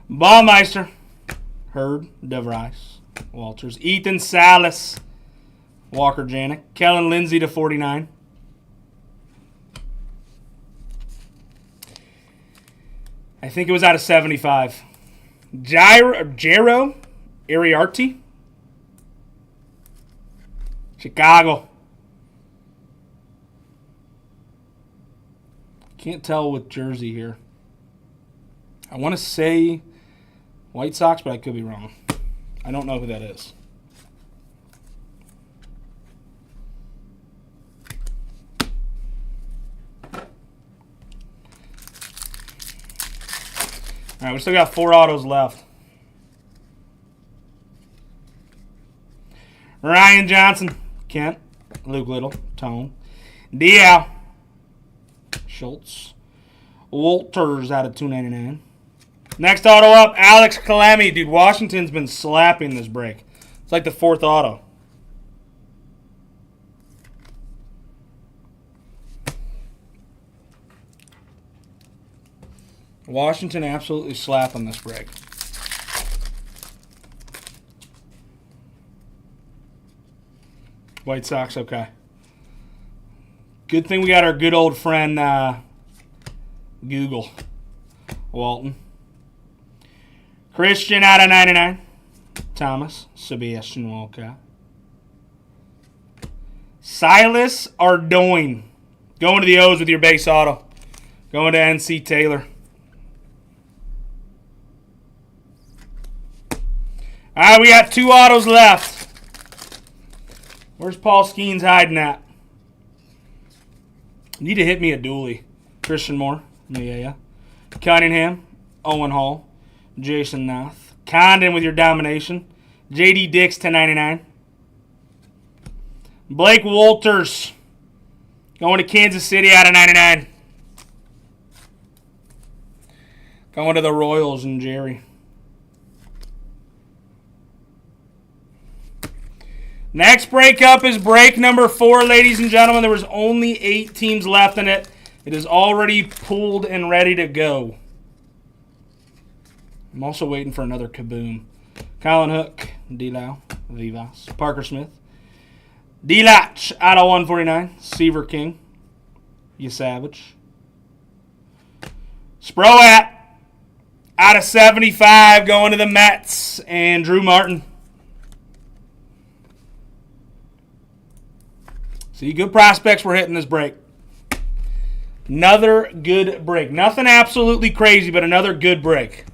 Ballmeister, Hurd, DeVries, Walters, Ethan Salas, Walker Janik, Kellen Lindsay to 49. I think it was out of 75. Jero Iriarty, Chicago. Can't tell with jersey here. I want to say White Sox, but I could be wrong. I don't know who that is. All right, we still got 4 autos left. Ryan Johnson, Kent, Luke Little, Tone, Diao, Schultz, Walters out of 299. Next auto up, Alex Kalami. Dude, Washington's been slapping this break. It's like the 4th auto. Washington absolutely slapping this break. White Sox, okay. Good thing we got our good old friend Google. Walton. Christian out of 99. Thomas. Sebastian Walcott. Silas Ardoin. Going to the O's with your base auto. Going to NC Taylor. All right, we got 2 autos left. Where's Paul Skeens hiding at? Need to hit me a dually. Christian Moore. Yeah. Cunningham. Owen Hall. Jason Nath. Condon with your domination. J.D. Dix, 1099. Blake Walters. Going to Kansas City out of 99. Going to the Royals and Jerry. Next break up is break number 4, ladies and gentlemen. There was only 8 teams left in it. It is already pulled and ready to go. I'm also waiting for another kaboom. Colin Hook, D-Lau, Vivas, Parker Smith. D-Latch out of 149. Seaver King, you savage. Sproat out of 75 going to the Mets and Drew Martin. See, good prospects we're hitting this break. Another good break. Nothing absolutely crazy, but another good break.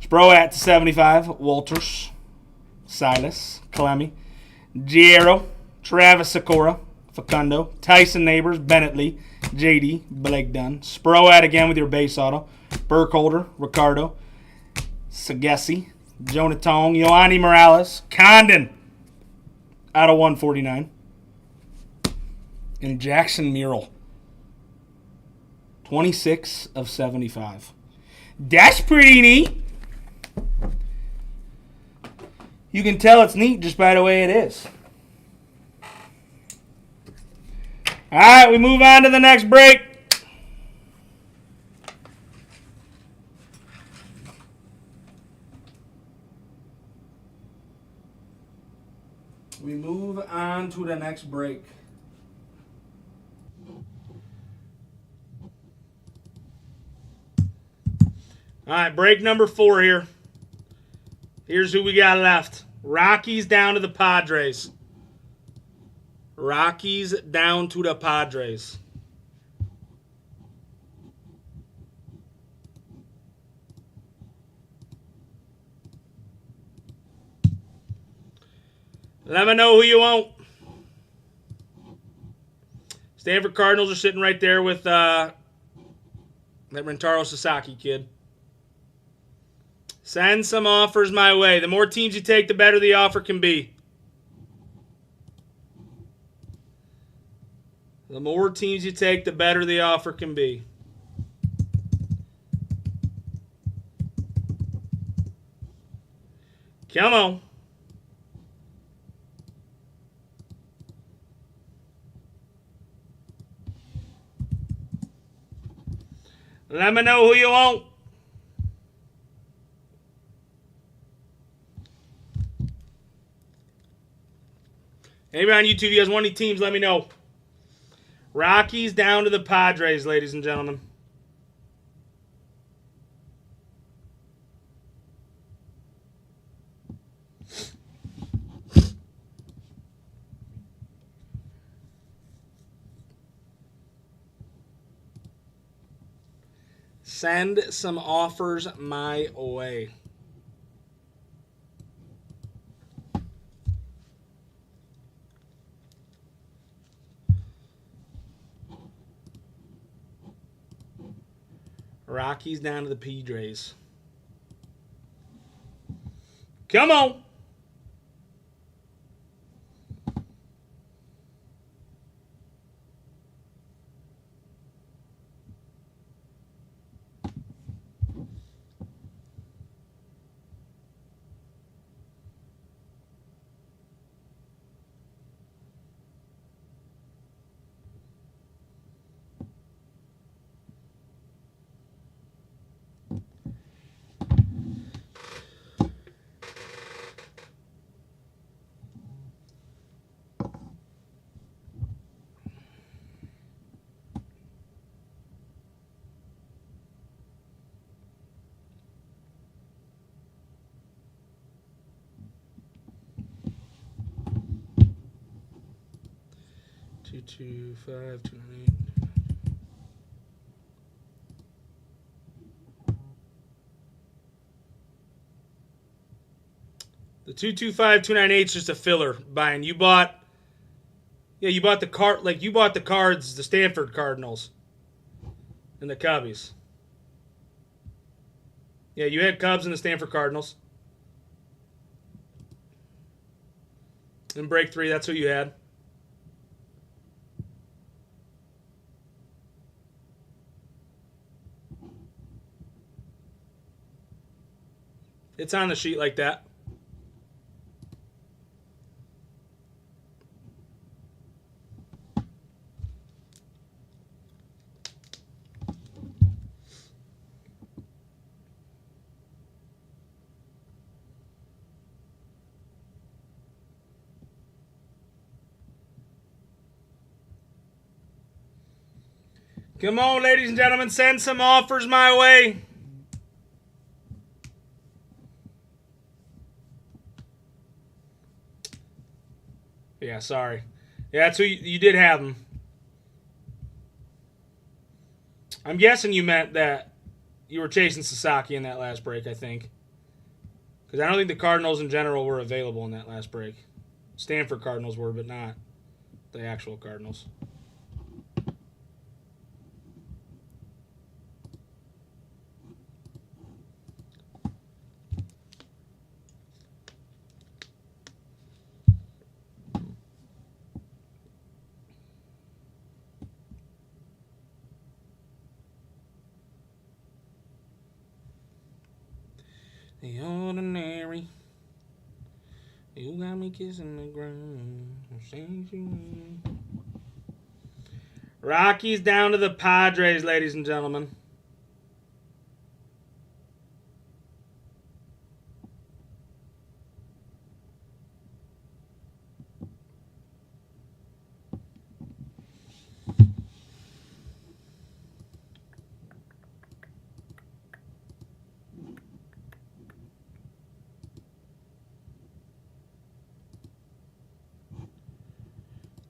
Sproat to 75. Walters. Silas. Kalemi. Giero. Travis Sakura. Facundo. Tyson Neighbors. Bennett Lee. JD. Blake Dunn. Sproat again with your base auto. Burkholder. Ricardo. Sagesi. Jonah Tong. Yoani Morales. Condon out of 149. And Jackson Murrell. 26 of 75. That's pretty neat. You can tell it's neat just by the way it is. All right, we move on to the next break. We move on to the next break. All right, break number 4 here. Here's who we got left. Rockies down to the Padres. Rockies down to the Padres. Let me know who you want. Stanford Cardinals are sitting right there with that Rentaro Sasaki kid. Send some offers my way. The more teams you take, the better the offer can be. The more teams you take, the better the offer can be. Come on. Let me know who you want. Anybody on YouTube, you guys want any teams, let me know. Rockies down to the Padres, ladies and gentlemen. Send some offers my way. Rockies down to the Padres. Come on. Two, 5, 2, 8. The 225-298 is just a filler buying. You bought the card, like you bought the cards, the Stanford Cardinals and the Cubbies. Yeah, you had Cubs and the Stanford Cardinals. In break 3, that's who you had. It's on the sheet like that. Come on, ladies and gentlemen, send some offers my way. Yeah, sorry. Yeah, that's who you did have them. I'm guessing you meant that you were chasing Sasaki in that last break, I think. Because I don't think the Cardinals in general were available in that last break. Stanford Cardinals were, but not the actual Cardinals. The ordinary. You got me kissing the ground. Rockies down to the Padres, ladies and gentlemen.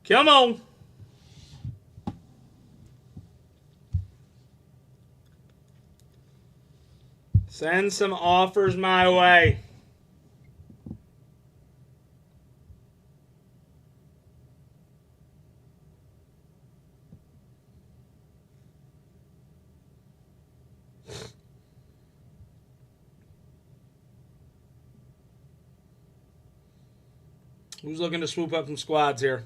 Come on. Send some offers my way. Who's looking to swoop up some squads here?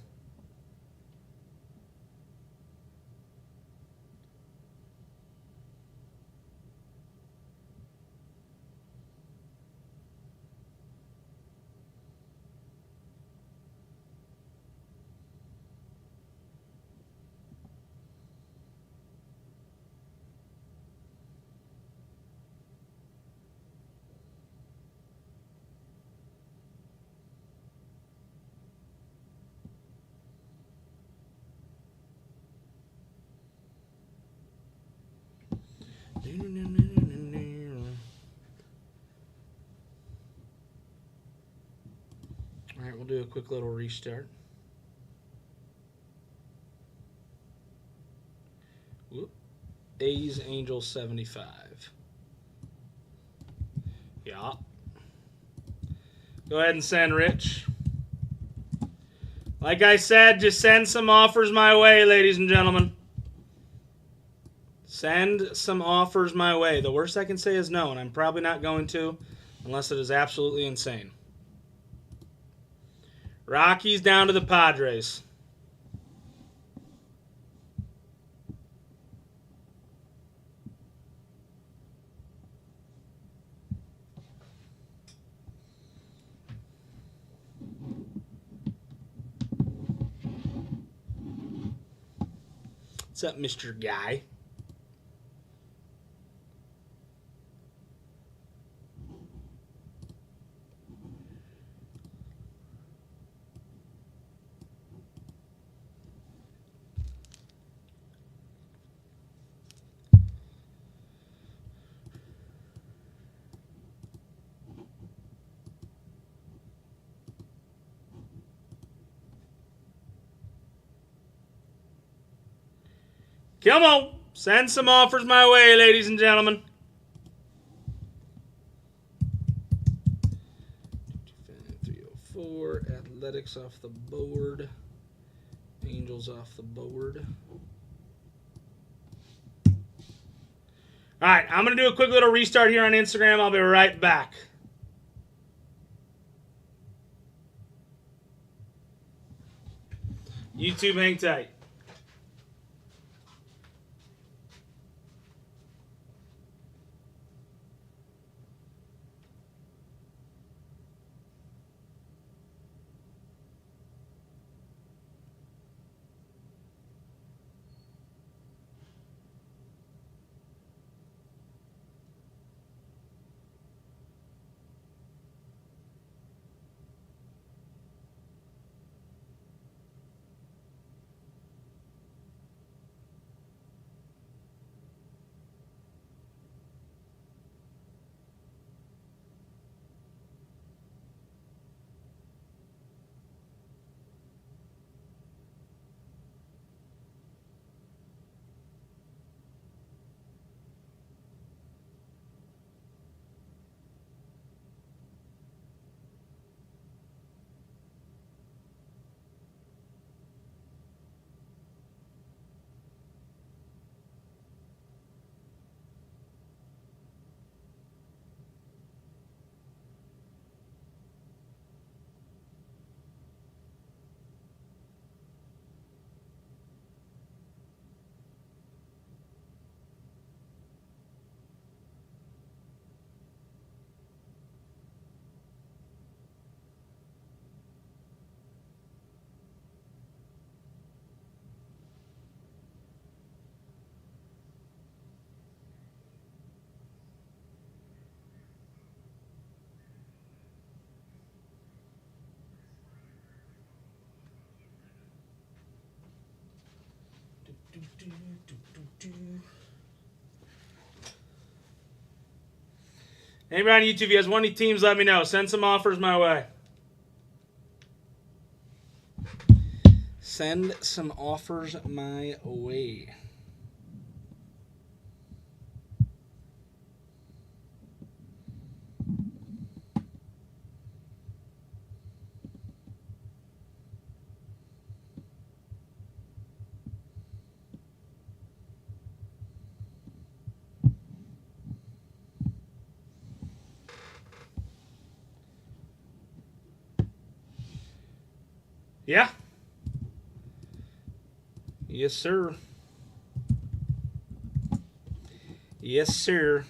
All right, we'll do a quick little restart. Whoop. A's Angels 75. Yeah. Go ahead and send Rich. Like I said, just send some offers my way, ladies and gentlemen. Send some offers my way. The worst I can say is no, and I'm probably not going to unless it is absolutely insane. Rockies down to the Padres. What's up, Mr. Guy? Come on. Send some offers my way, ladies and gentlemen. Athletics off the board. Angels off the board. All right, I'm going to do a quick little restart here on Instagram. I'll be right back. YouTube, hang tight. Anybody on YouTube, if you guys want any teams, let me know. Send some offers my way. Send some offers my way. Yeah. Yes, sir. Yes, sir.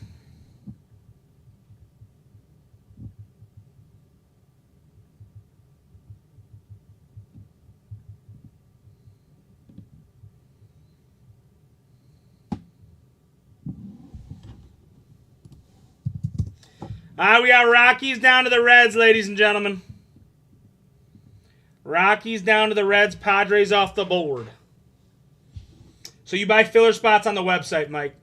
All right, we got Rockies down to the Reds, ladies and gentlemen. Rockies down to the Reds. Padres off the board. So you buy filler spots on the website, Mike.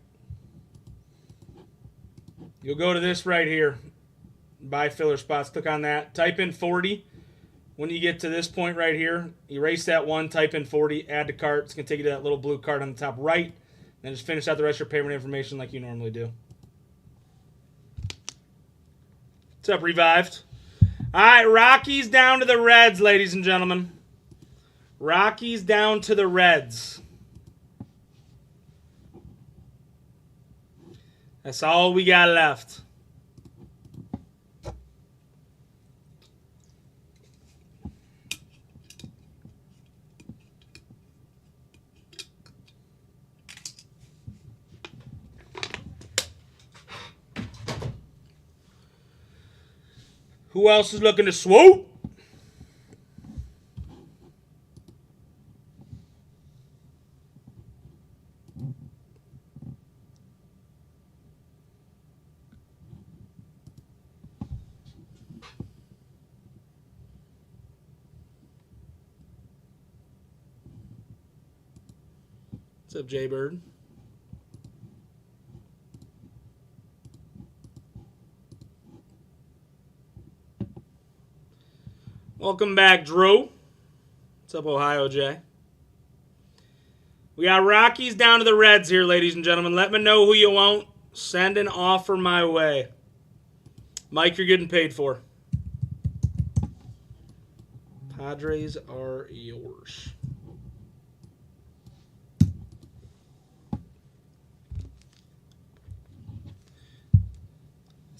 You'll go to this right here. Buy filler spots. Click on that. Type in 40. When you get to this point right here, erase that one, type in 40, add to cart. It's going to take you to that little blue card on the top right. Then just finish out the rest of your payment information like you normally do. What's up, Revived? All right, Rockies down to the Reds, ladies and gentlemen. Rockies down to the Reds. That's all we got left. Who else is looking to swoop? What's up, Jaybird? Welcome back, Drew. What's up, Ohio Jay? We got Rockies down to the Reds here, ladies and gentlemen. Let me know who you want. Send an offer my way. Mike, you're getting paid for. Padres are yours.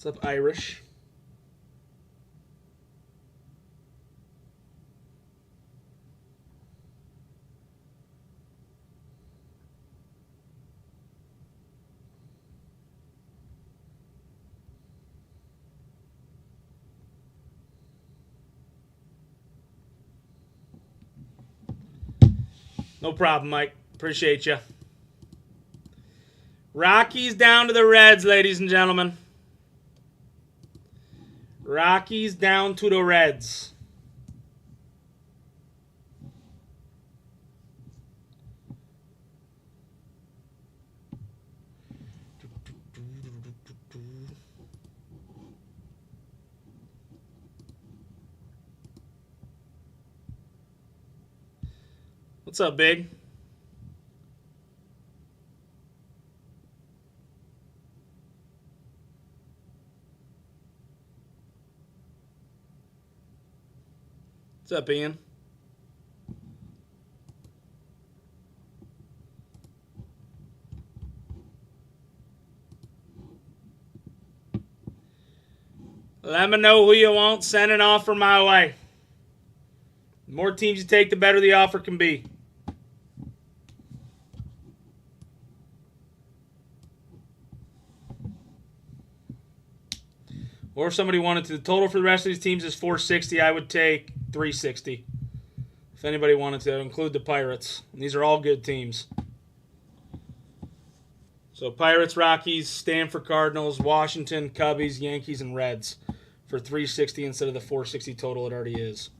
What's up, Irish? No problem, Mike. Appreciate you. Rockies down to the Reds, ladies and gentlemen. Rockies down to the Reds. What's up, Big? What's up, Ian? Let me know who you want. Send an offer my way. The more teams you take, the better the offer can be. Or if somebody wanted to, the total for the rest of these teams is 460. I would take 360. If anybody wanted to, include the Pirates. And these are all good teams. So Pirates, Rockies, Stanford Cardinals, Washington, Cubbies, Yankees, and Reds for 360 instead of the 460 total it already is.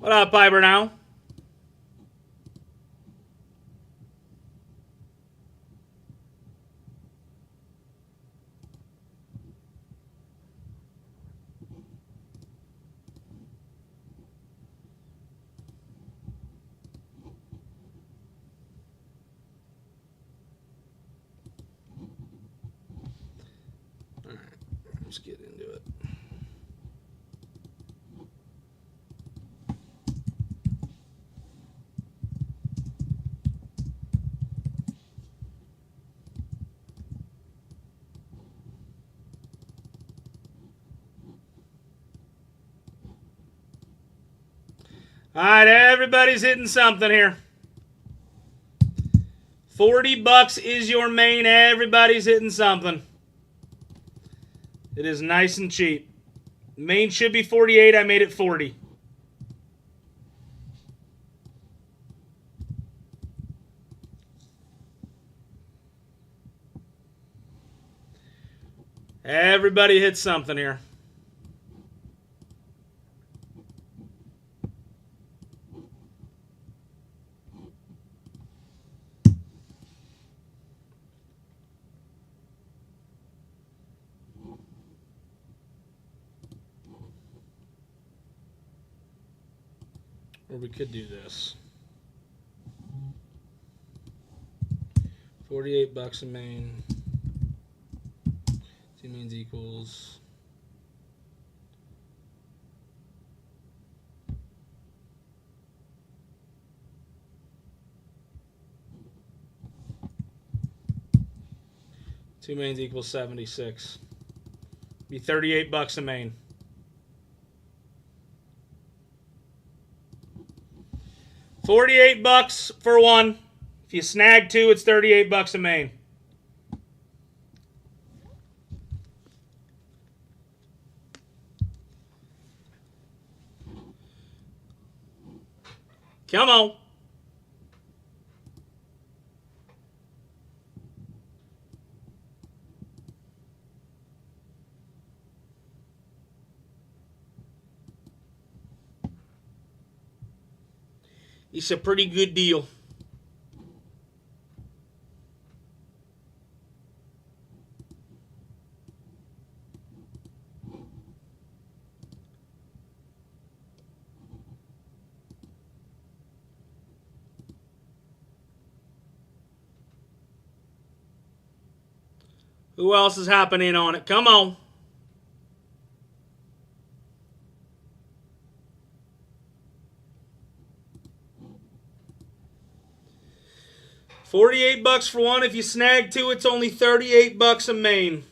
What up, Piper now? All right, let's get into it. All right, everybody's hitting something here. $40 is your main. Everybody's hitting something. It is nice and cheap. Main should be 48. I made it 40. Everybody hit something here. Or we could do this. $48 a main. Two mains equals. Two mains equals 76. Be $38 a main. $48 for one. If you snag two, it's $38 a main. Come on. It's a pretty good deal. Who else is happening on it? Come on. $48 for one. If you snag two, it's only $38 a main.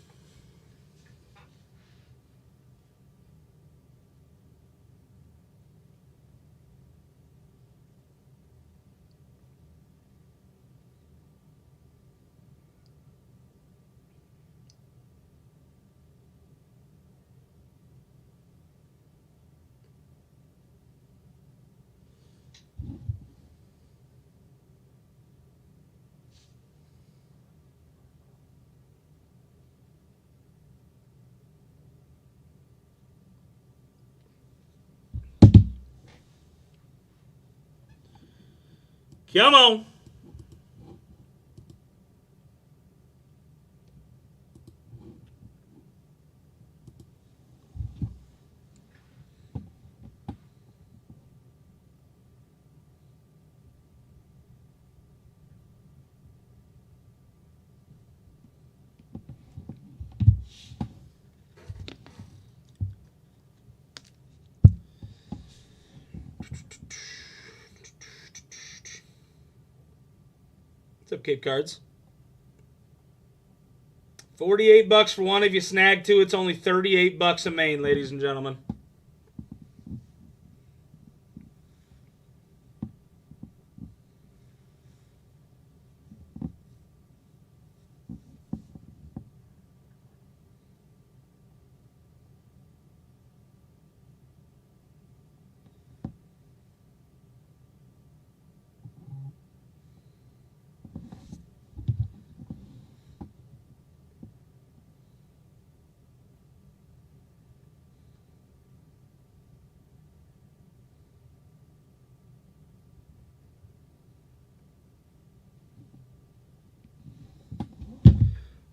Come on. What's up, Cape Cards? $48 for one. If you snag two, it's only $38 a main, ladies and gentlemen.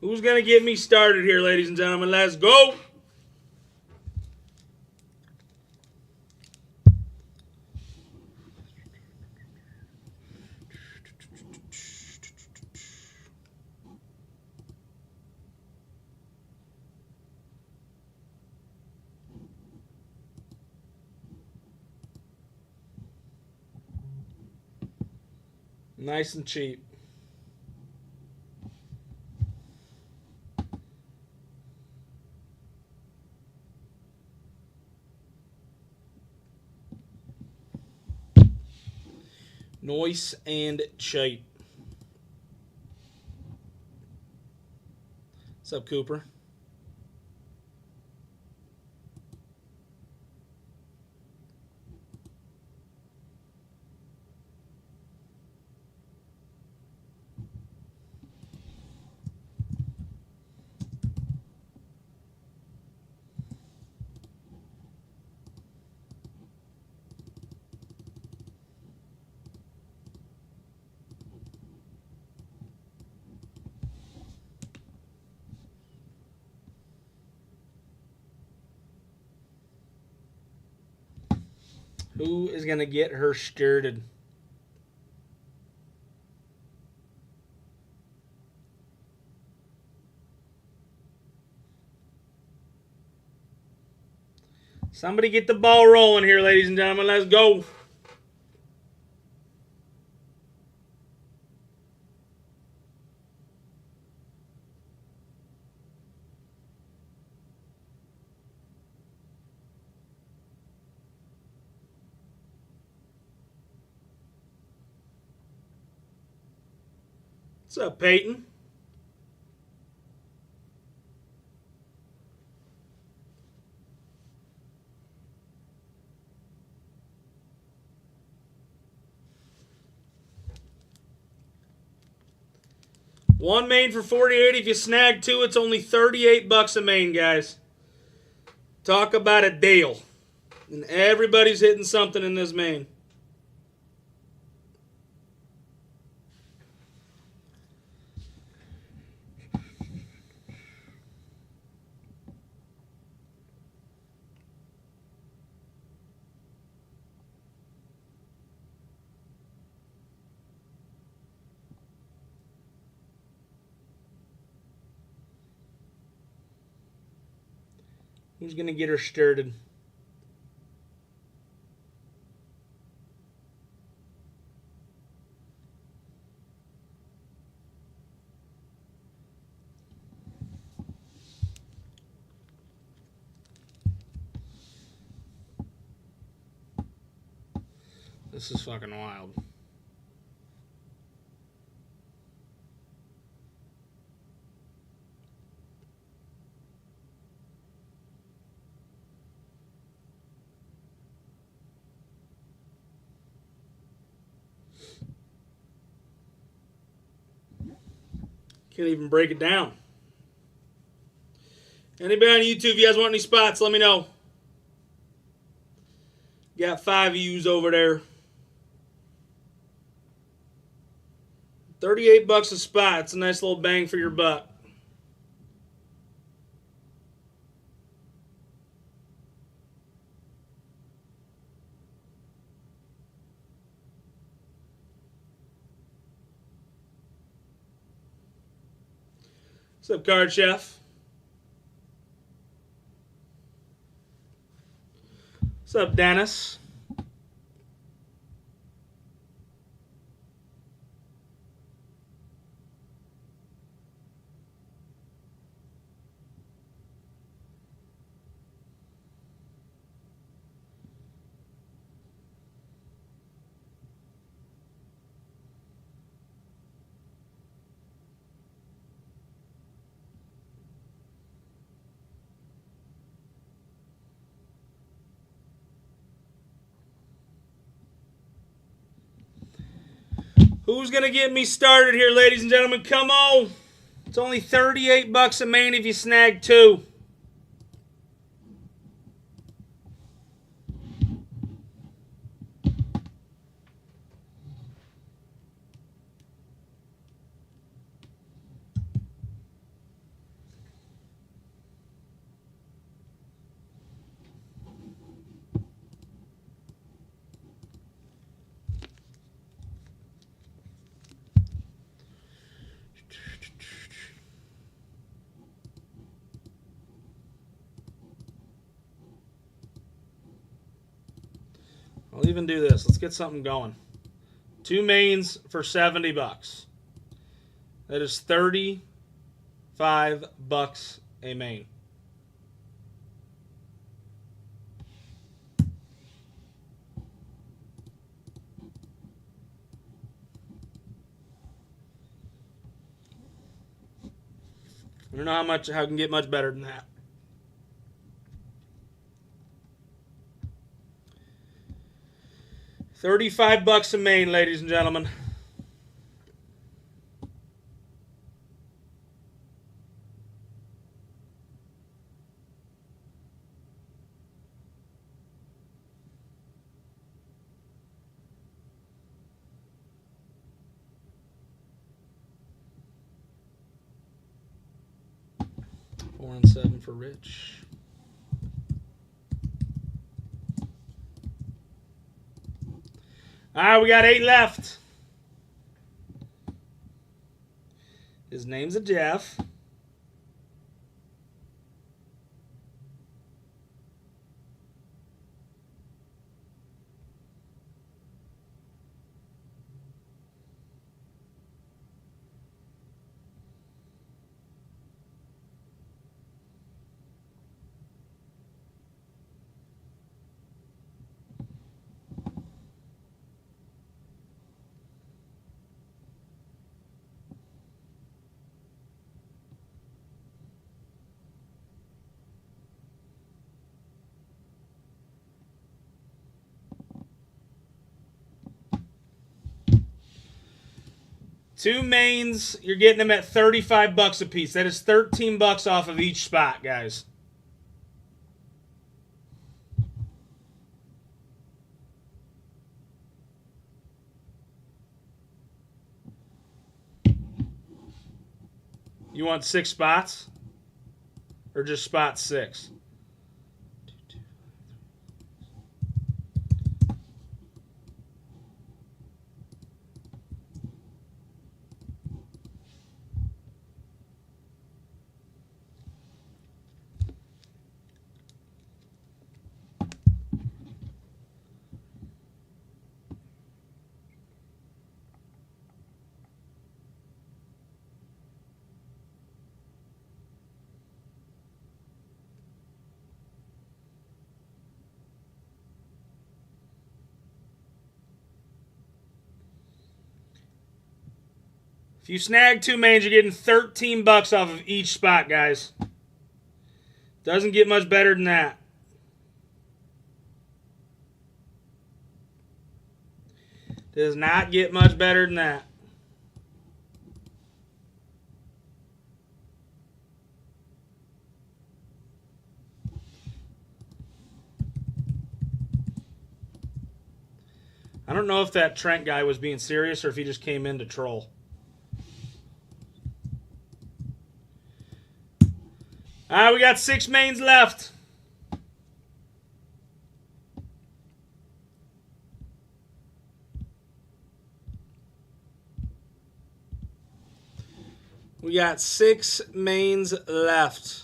Who's going to get me started here, ladies and gentlemen? Let's go. Nice and cheap. Nice and cheap. What's up, Cooper? Who is going to get her started? Somebody get the ball rolling here, ladies and gentlemen. Let's go. What's up, Peyton? One main for 48. If you snag two, it's only $38 a main, guys. Talk about a deal. And everybody's hitting something in this main. Who's going to get her started? This is fucking wild. Can't even break it down. Anybody on YouTube, if you guys want any spots, let me know. Got 5 views over there. $38 a spot. It's a nice little bang for your buck. What's up, Card Chef? What's up, Dennis? Who's going to get me started here, ladies and gentlemen? Come on. It's only $38 a main if you snag 2. I'll even do this. Let's get something going. 2 mains for $70. That is $35 a main. I don't know how I can get much better than that. $35 a main, ladies and gentlemen. Four and 7 for Rich. All right, we got 8 left. His name's a Jeff. Two mains, you're getting them at $35 a piece. That is $13 off of each spot, guys. You want 6 spots? Or just spot 6? If you snag 2 mains, you're getting $13 off of each spot, guys. Doesn't get much better than that. Does not get much better than that. I don't know if that Trent guy was being serious or if he just came in to troll. All right, we got 6 mains left. We got 6 mains left.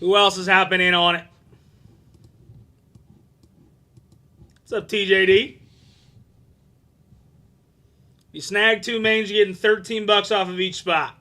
Who else is happening on it? What's up, TJD? You snag 2 mains, you're getting $13 off of each spot.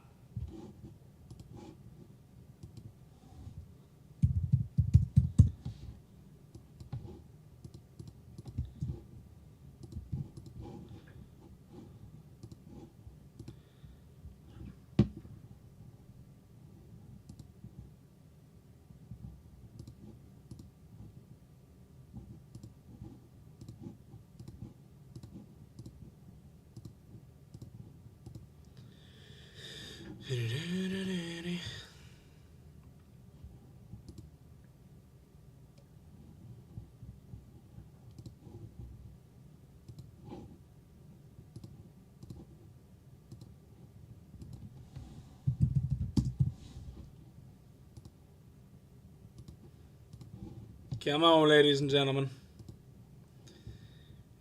Come on, ladies and gentlemen.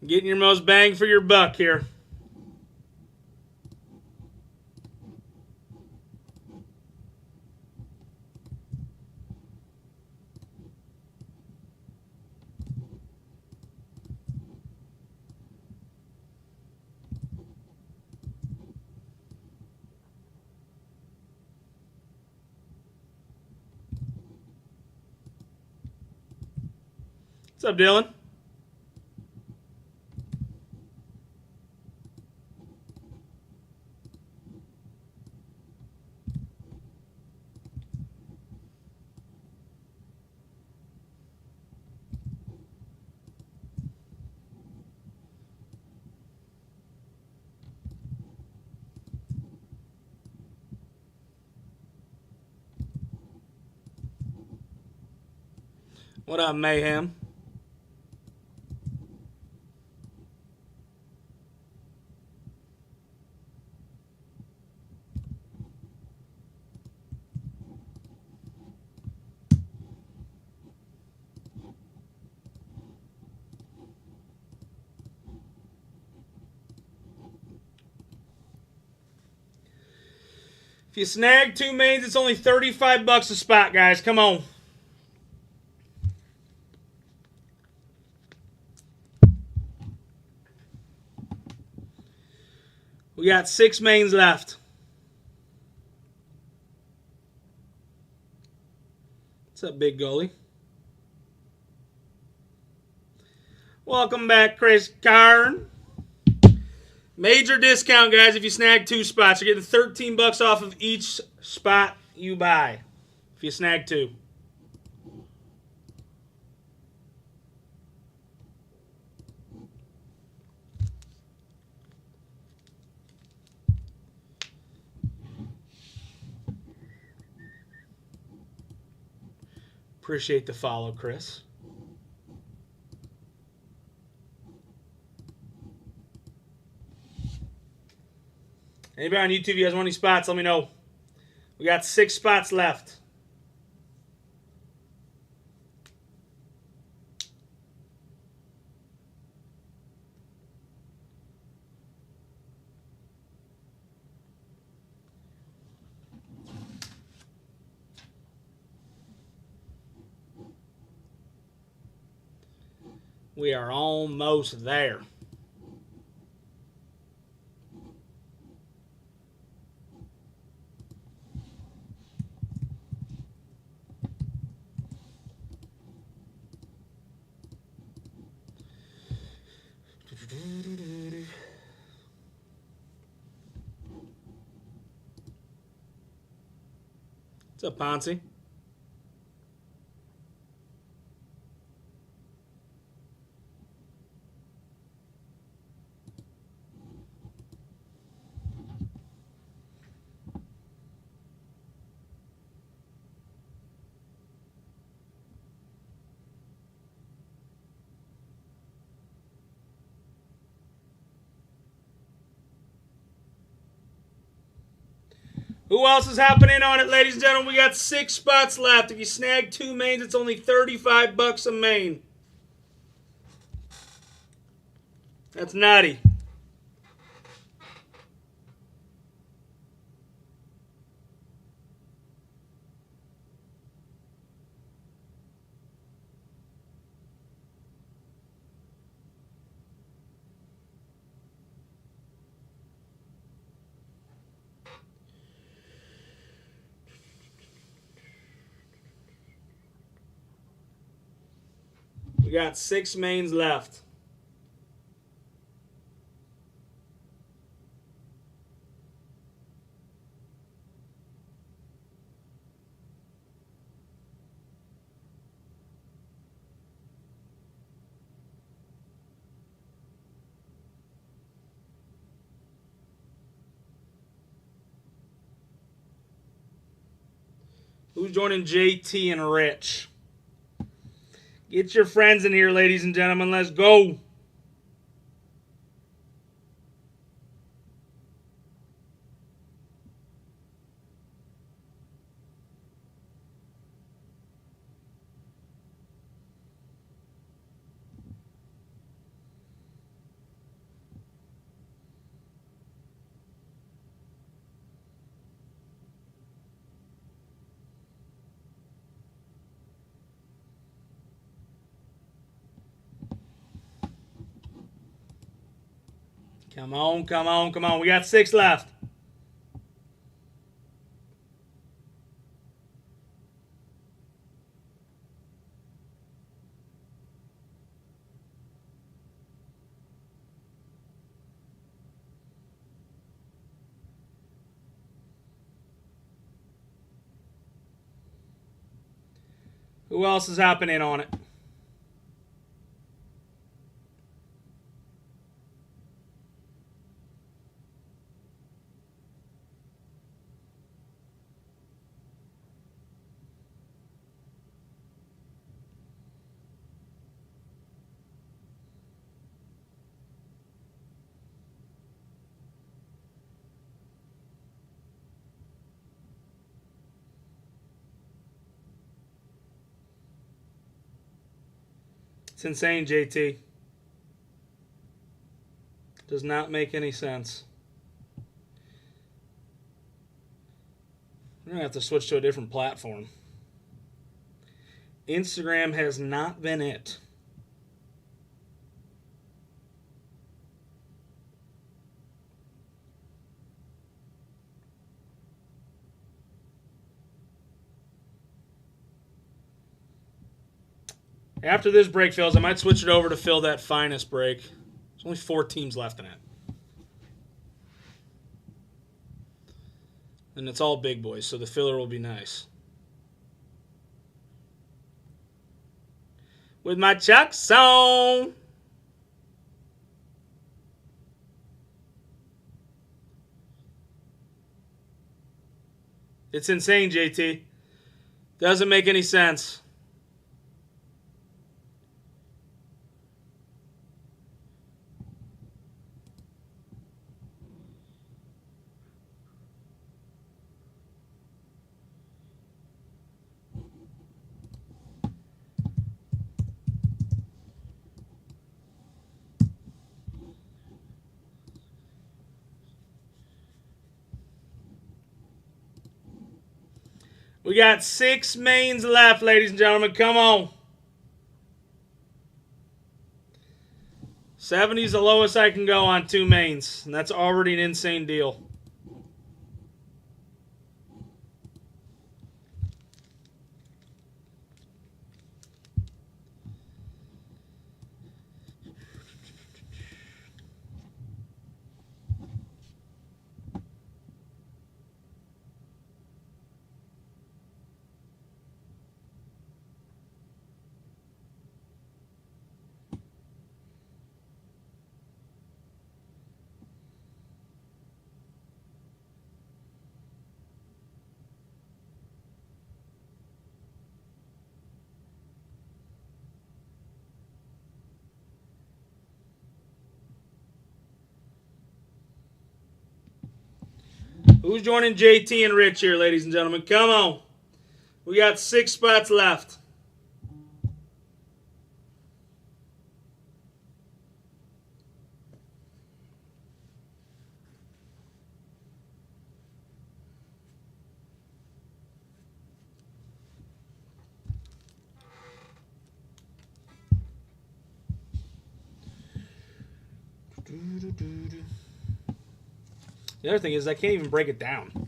Getting your most bang for your buck here. What's up, Dylan? What up, Mayhem? If you snag 2 mains, it's only $35 a spot, guys. Come on. We got 6 mains left. What's up, big goalie? Welcome back, Chris Karn. Major discount, guys, if you snag 2 spots. You're getting $13 off of each spot you buy if you snag 2. Appreciate the follow, Chris. Anybody on YouTube, you guys want any spots, let me know. We got 6 spots left. We are almost there. What's up, Ponzi? Who else is happening on it, ladies and gentlemen? We got 6 spots left. If you snag 2 mains, it's only $35 a main. That's nutty. We got 6 mains left. Who's joining JT and Rich? Get your friends in here, ladies and gentlemen. Let's go. Come on, come on, come on. We got 6 left. Who else is happening on it? It's insane, JT. Does not make any sense. We're going to have to switch to a different platform. Instagram has not been it. After this break fills, I might switch it over to fill that finest break. There's only 4 teams left in it. And it's all big boys, so the filler will be nice. With my Chucks on. It's insane, JT. Doesn't make any sense. We got 6 mains left, ladies and gentlemen. Come on. 70 is the lowest I can go on 2 mains, and that's already an insane deal. Who's joining JT and Rich here, ladies and gentlemen? Come on. We got 6 spots left. The other thing is I can't even break it down.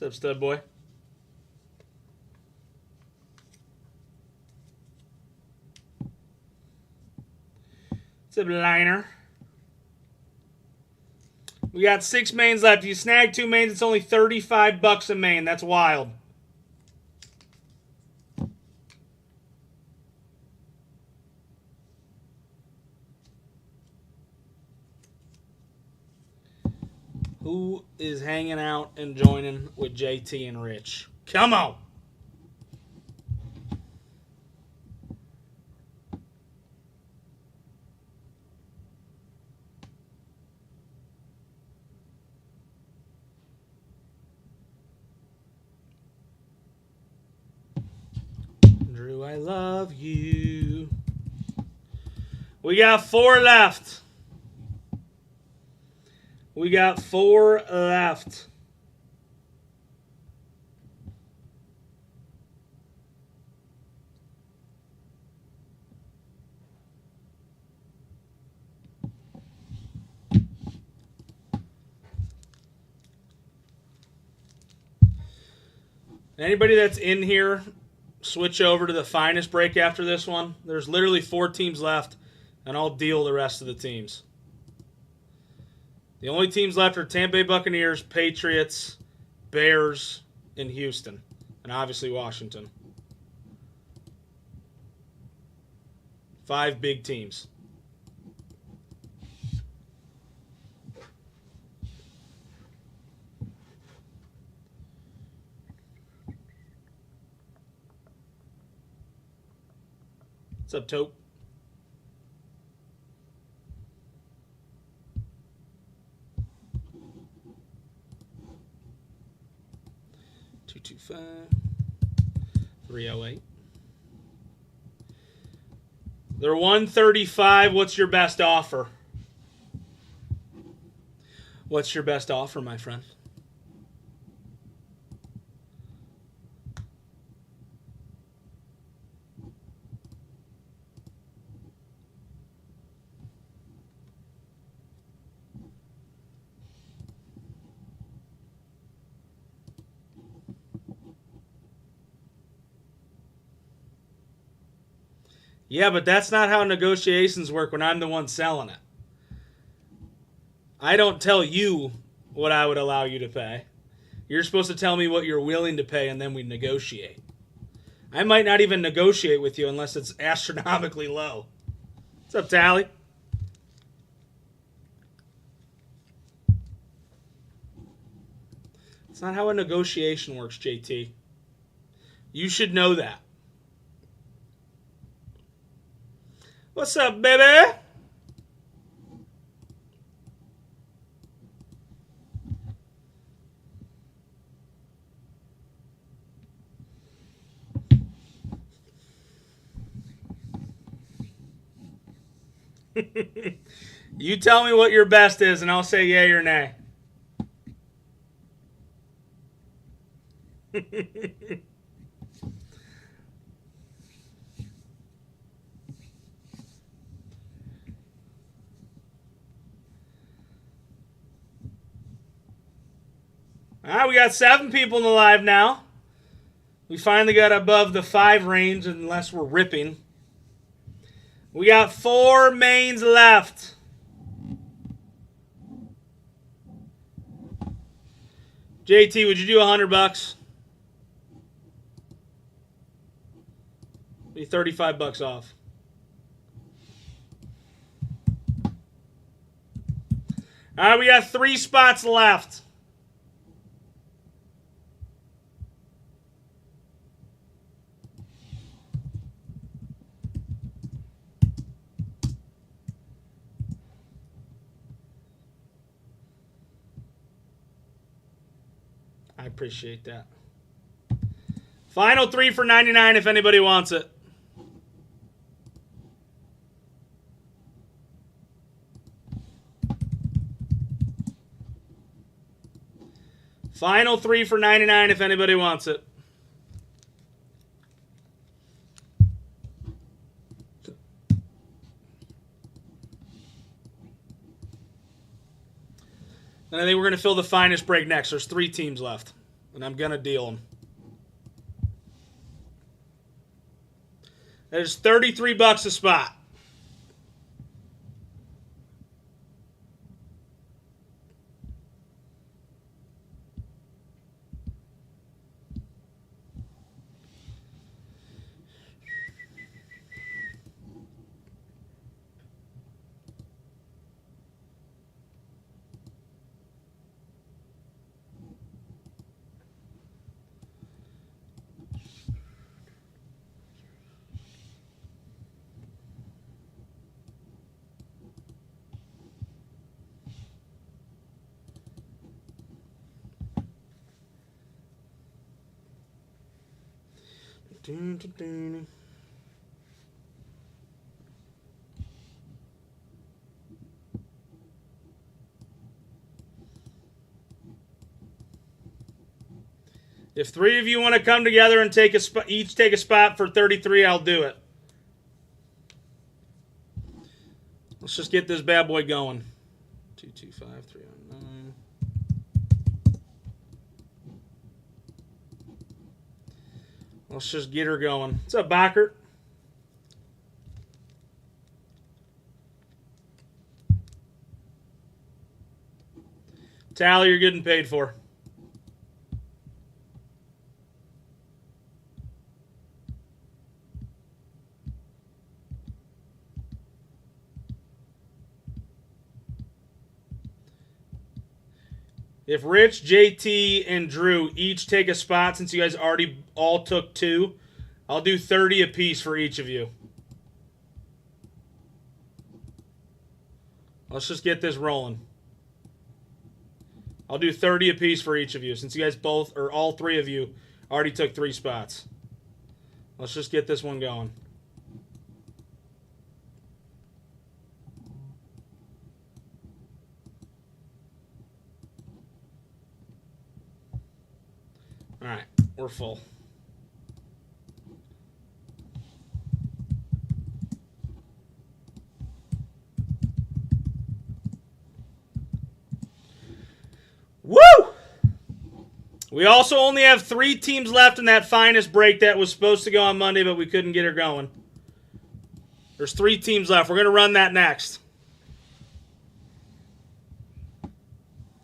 What's up, stud boy? What's up, liner? We got 6 mains left. If you snag 2 mains, it's only $35 a main. That's wild. Who is hanging out and joining with JT and Rich? Come on. Drew, I love you. We got 4 left. We got 4 left. Anybody that's in here, switch over to the finest break after this one. There's literally 4 teams left, and I'll deal the rest of the teams. The only teams left are Tampa Bay Buccaneers, Patriots, Bears, and Houston, and obviously Washington. 5 big teams. What's up, Tope? $225 $308. They're $135. What's your best offer? What's your best offer, my friend? Yeah, but that's not how negotiations work when I'm the one selling it. I don't tell you what I would allow you to pay. You're supposed to tell me what you're willing to pay, and then we negotiate. I might not even negotiate with you unless it's astronomically low. What's up, Tally? It's not how a negotiation works, JT. You should know that. What's up, baby? You tell me what your best is, and I'll say yay or nay. All right, we got 7 people in the live now. We finally got above the 5 range, unless we're ripping. We got 4 mains left. JT, would you do $100? Be $35 off. All right, we got 3 spots left. I appreciate that. Final 3 for $99 if anybody wants it. Final 3 for $99 if anybody wants it. And I think we're going to fill the finest break next. There's 3 teams left, and I'm going to deal them. There's $33 a spot. If 3 of you want to come together and each take a spot for 33, I'll do it. Let's just get this bad boy going. 225, 309. Let's just get her going. What's up, Bacher? Tally, you're getting paid for. If Rich, JT, and Drew each take a spot, since you guys already all took 2, I'll do 30 apiece for each of you. Let's just get this rolling. I'll do 30 apiece for each of you, since you guys both, or all 3 of you, already took 3 spots. Let's just get this one going. All right, we're full. Woo! We also only have 3 teams left in that finest break that was supposed to go on Monday, but we couldn't get her going. There's 3 teams left. We're going to run that next.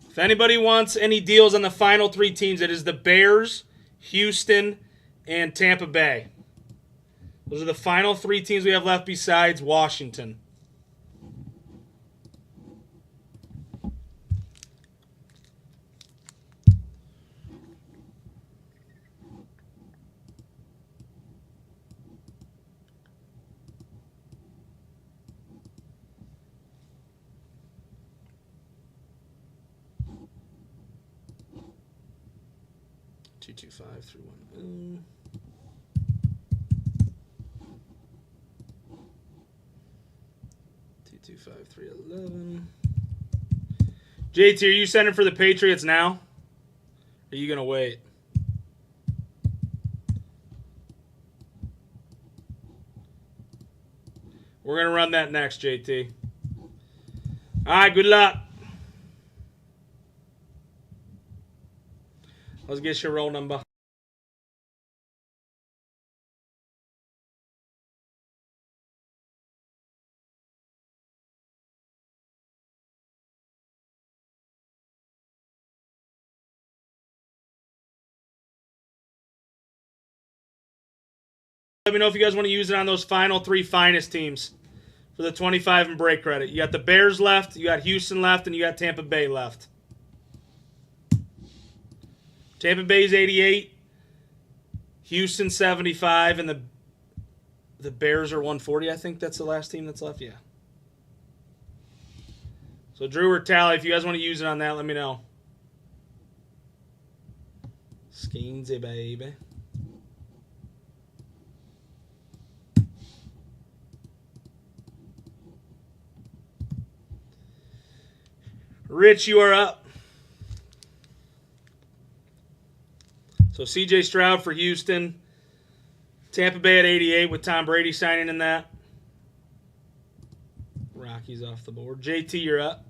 If anybody wants any deals on the final 3 teams, it is the Bears, Houston, and Tampa Bay. Those are the final 3 teams we have left besides Washington. Two, 5, 3, 1. 2, 5, 3, 11. JT, are you sending for the Patriots now? Or are you gonna wait? We're gonna run that next, JT. All right, good luck. Let's get your roll number. Let me know if you guys want to use it on those final 3 finest teams for the 25 and break credit. You got the Bears left, you got Houston left, and you got Tampa Bay left. Tampa Bay's 88, Houston 75, and the Bears are 140. I think that's the last team that's left. Yeah. So Drew or Tally, if you guys want to use it on that, let me know. Skeensy, baby. Rich, you are up. So C.J. Stroud for Houston. Tampa Bay at 88 with Tom Brady signing in that. Rockies off the board. JT, you're up.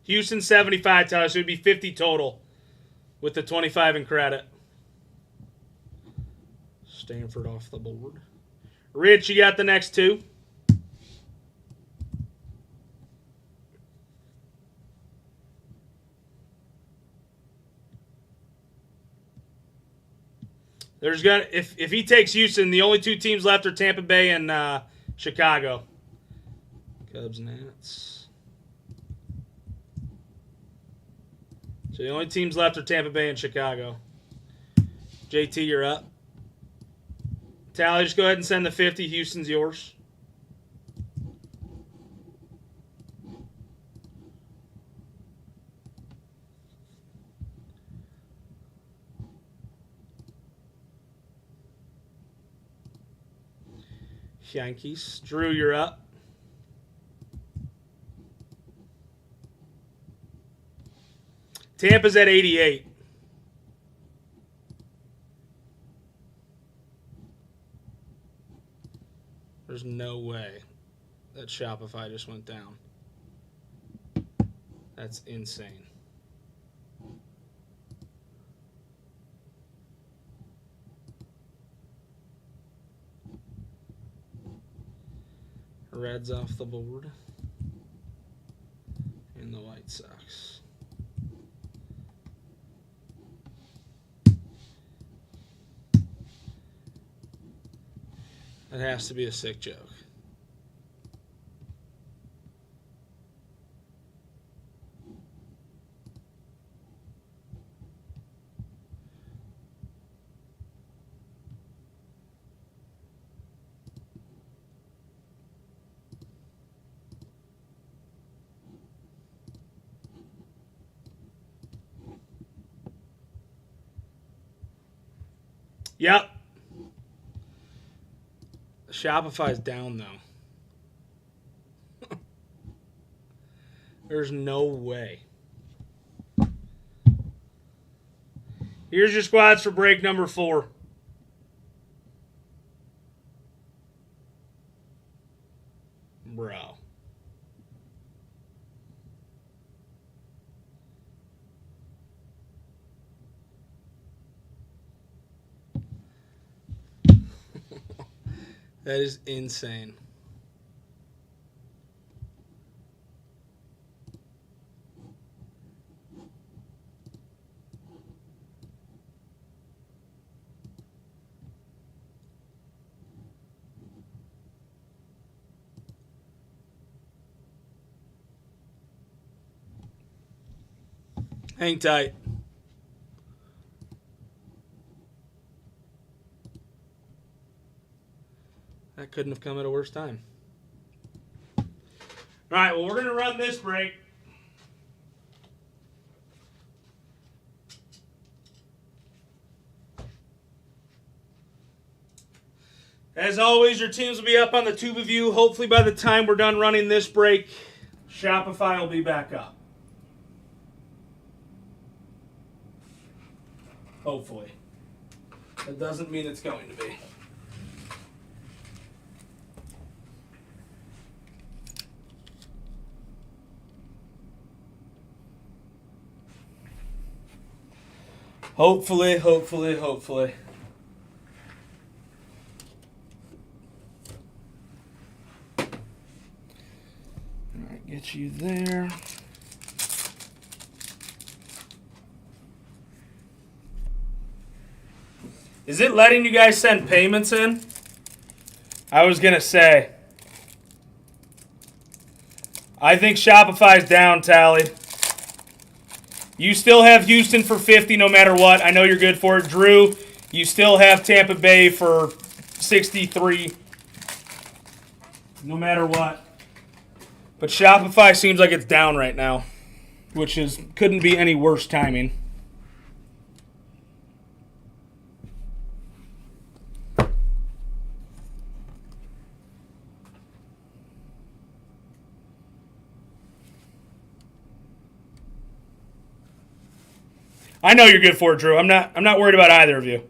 Houston 75, Tyler, so it would be 50 total with the 25 in credit. Stanford off the board. Rich, you got the next 2? There's gonna if he takes Houston, the only 2 teams left are Tampa Bay and Chicago. Cubs, Nats. So the only teams left are Tampa Bay and Chicago. JT, you're up. Tally, just go ahead and send the 50. Houston's yours. Yankees. Drew, you're up. Tampa's at 88. There's no way that Shopify just went down. That's insane. Reds off the board. And the White Sox. That has to be a sick joke. Yep. Shopify's down, though. There's no way. Here's your squads for break number 4. Bro. That is insane. Hang tight. That couldn't have come at a worse time. All right, well, we're going to run this break. As always, your teams will be up on the tube of you. Hopefully by the time we're done running this break, Shopify will be back up. Hopefully. That doesn't mean it's going to be. Hopefully. All right, get you there. Is it letting you guys send payments in? I was going to say. I think Shopify's down, Tally. You still have Houston for 50 no matter what. I know you're good for it. Drew, you still have Tampa Bay for 63 no matter what. But Shopify seems like it's down right now, which couldn't be any worse timing. I know you're good for it, Drew. I'm not worried about either of you.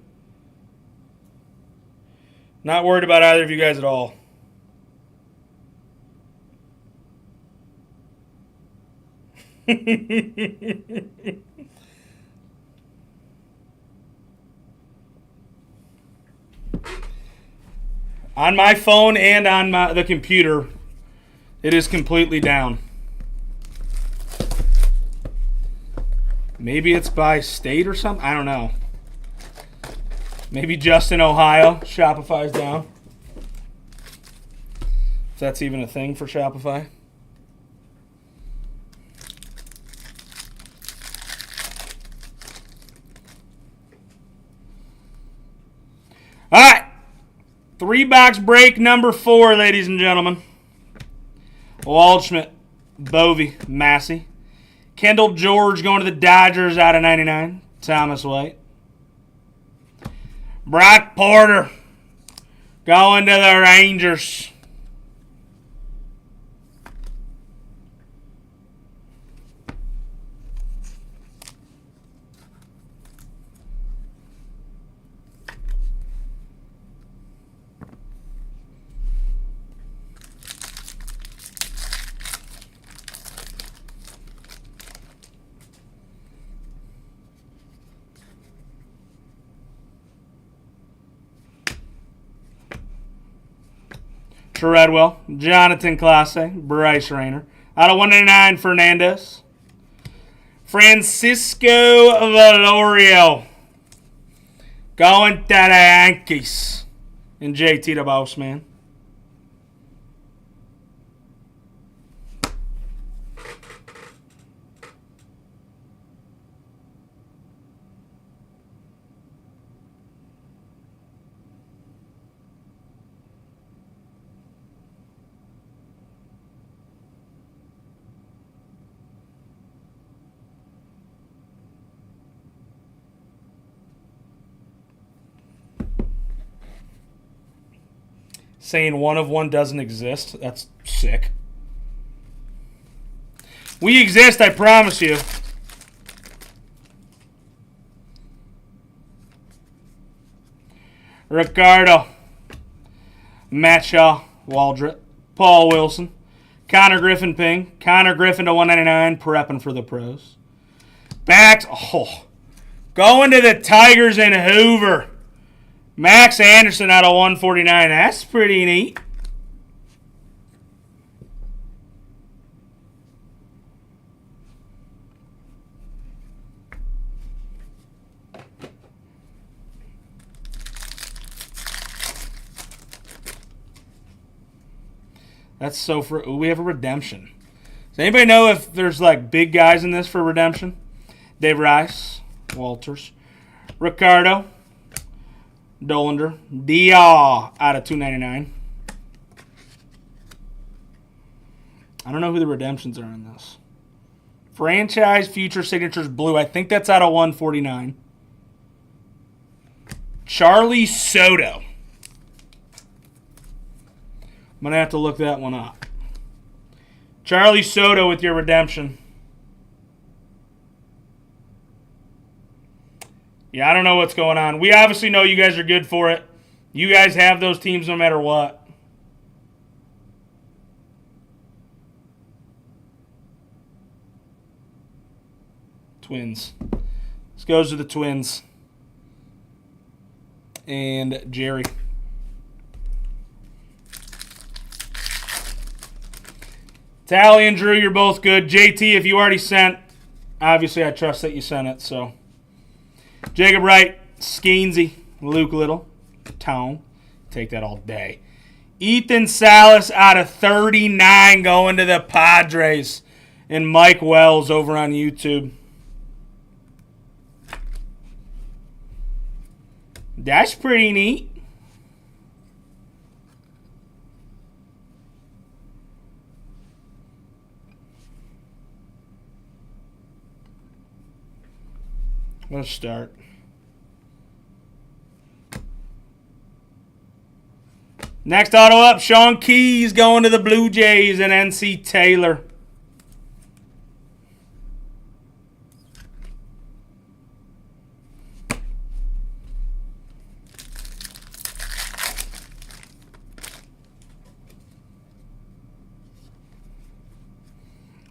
Not worried about either of you guys at all. On my phone and on the computer, it is completely down. Maybe it's by state or something. I don't know. Maybe just in Ohio, Shopify's down. If that's even a thing for Shopify. All right. 3-box break number 4, ladies and gentlemen. Waldschmidt, Bovey, Massey. Kendall George going to the Dodgers out of 99. Thomas White. Brock Porter going to the Rangers. Treadwell, Jonathan Clase, Bryce Rayner. Out of 199, Fernandez. Francisco Valorio going to the Yankees. And JT the Boss Man. Saying 1 of 1 doesn't exist. That's sick. We exist, I promise you. Ricardo. Matt Shaw. Waldrop. Paul Wilson. Connor Griffin Ping. Connor Griffin to 199. Prepping for the pros. Backs. Oh. Going to the Tigers in Hoover. Max Anderson out of 149. That's pretty neat. That's so for. Ooh, we have a redemption. Does anybody know if there's like big guys in this for redemption? Dave Rice, Walters, Ricardo, Dollander, Diaw out of 299. I don't know who the redemptions are in this. Franchise Future Signatures Blue. I think that's out of 149. Charlie Soto. I'm going to have to look that one up. Charlie Soto with your redemption. Yeah, I don't know what's going on. We obviously know you guys are good for it. You guys have those teams no matter what. Twins. This goes to the Twins. And Jerry. Tally and Drew, you're both good. JT, if you already sent, obviously I trust that you sent it, so. Jacob Wright, Skeensy, Luke Little, Tone. Take that all day. Ethan Salas out of 39 going to the Padres. And Mike Wells over on YouTube. That's pretty neat. Let's start. Next auto up, Sean Keys going to the Blue Jays and NC Taylor.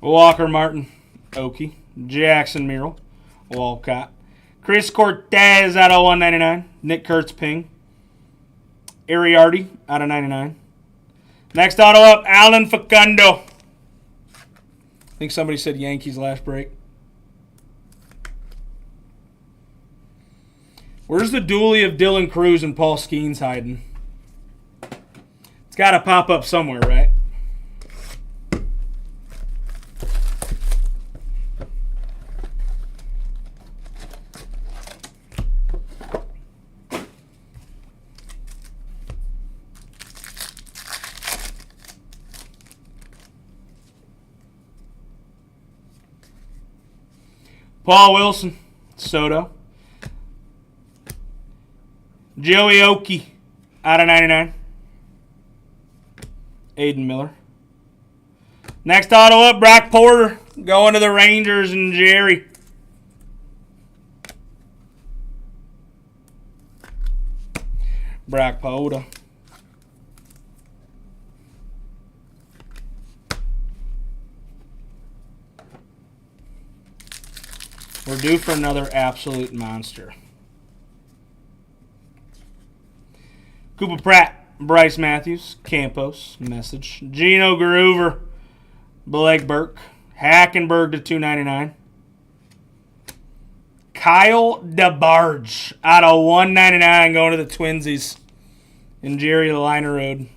Walker Martin, Okie, Jackson Merrill, Walcott. Chris Cortez out of 199. Nick Kurtz Ping. Ariardi out of 99. Next auto up, Alan Facundo. I think somebody said Yankees last break. Where's the dually of Dylan Cruz and Paul Skeens hiding? It's got to pop up somewhere, right? Paul Wilson, Soto. Joey Oki, out of 99. Aiden Miller. Next auto up, Brock Porter, going to the Rangers and Jerry. Brock Porter. We're due for another absolute monster. Cooper Pratt, Bryce Matthews, Campos, message. Gino Groover, Blake Burke, Hackenberg to 299. Kyle DeBarge out of 199 going to the Twinsies. And Jerry Liner Road.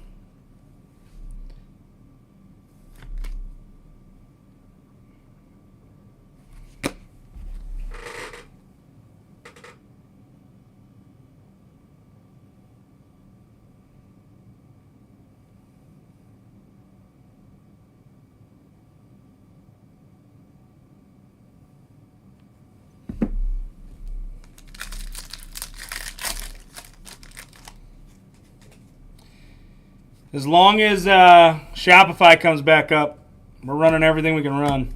As long as Shopify comes back up, we're running everything we can run.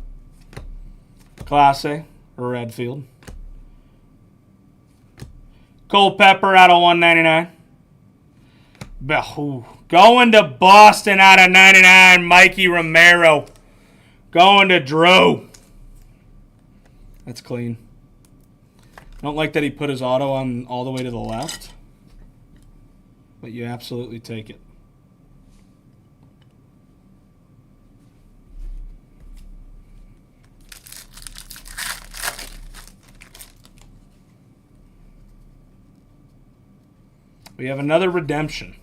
Class A, Redfield. Culpepper out of 199. Going to Boston out of 99, Mikey Romero. Going to Drew. That's clean. I don't like that he put his auto on all the way to the left. But you absolutely take it. We have another redemption.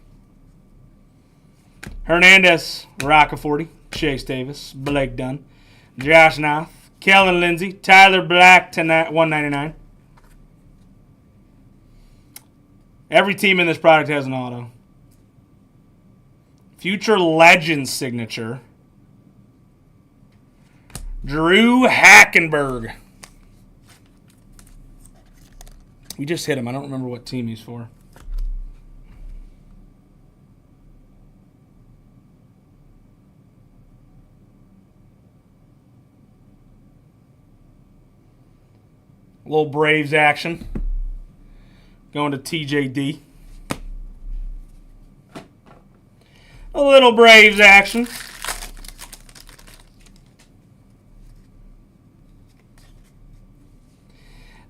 Hernandez, Rocca 40, Chase Davis, Blake Dunn, Josh Noth, Kellen Lindsey, Tyler Black to 199. Every team in this product has an auto. Future Legends signature. Drew Hackenberg. We just hit him. I don't remember what team he's for. A little Braves action. Going to TJD. A little Braves action.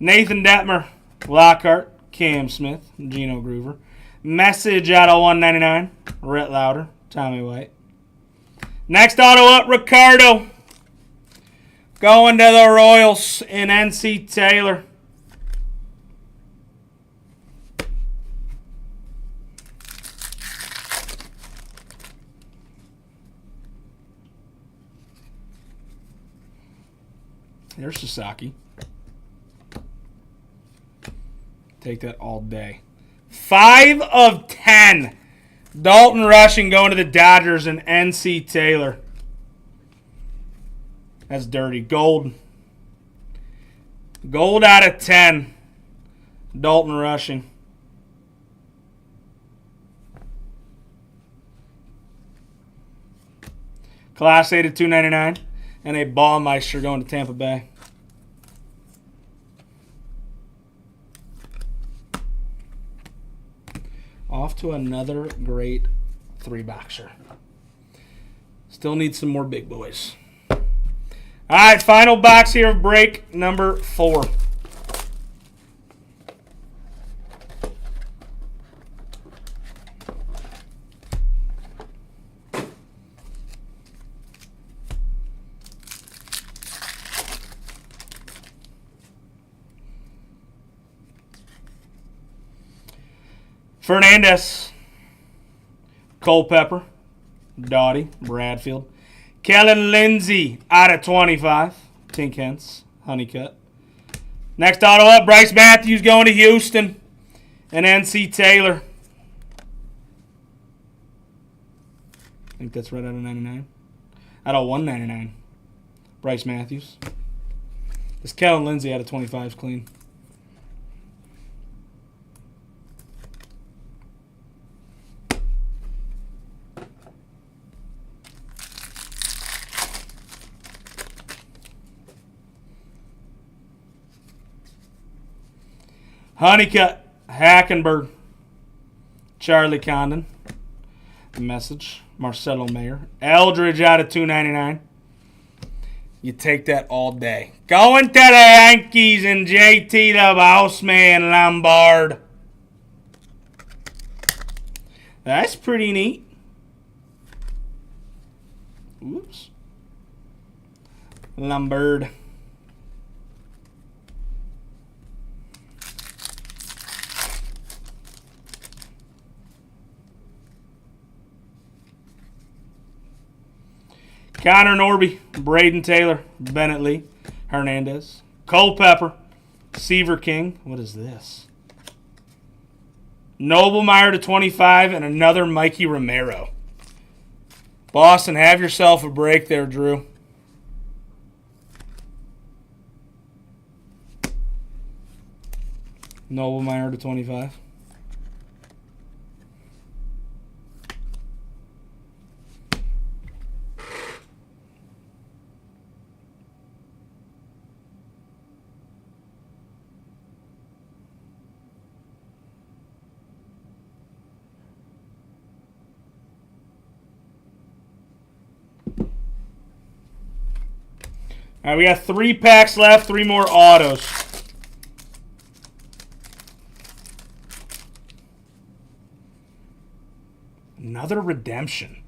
Nathan Detmer, Lockhart, Cam Smith, Gino Groover. Message out of 199. Rhett Lauder, Tommy White. Next auto up, Ricardo. Going to the Royals in NC Taylor. There's Sasaki. Take that all day. 5 of 10. Dalton Rushing going to the Dodgers and NC Taylor. That's dirty. Gold. Gold out of 10. Dalton Rushing. Class A to 299. And a Ballmeister going to Tampa Bay. Off to another great 3-boxer. Still need some more big boys. All right, final box here of break number 4. Fernandez, Culpepper, Doughty, Bradfield. Kellen Lindsey out of 25. Tink Hence, Honeycutt. Next auto up, Bryce Matthews going to Houston. And NC Taylor. I think that's right out of 99. Out of 199. Bryce Matthews. This Kellen Lindsay out of 25s clean. Honeycutt, Hackenberg, Charlie Condon, Message, Marcelo Mayer, Eldridge out of 299. You take that all day. Going to the Yankees and JT the Boss Man Lombard. That's pretty neat. Oops. Lombard. Connor Norby, Braden Taylor, Bennett Lee, Hernandez, Culpepper, Seaver King. What is this? Noblemeyer to 25 and another Mikey Romero. Boston, have yourself a break there, Drew. Noblemeyer to 25. All right, we got 3 packs left, 3 more autos. Another redemption.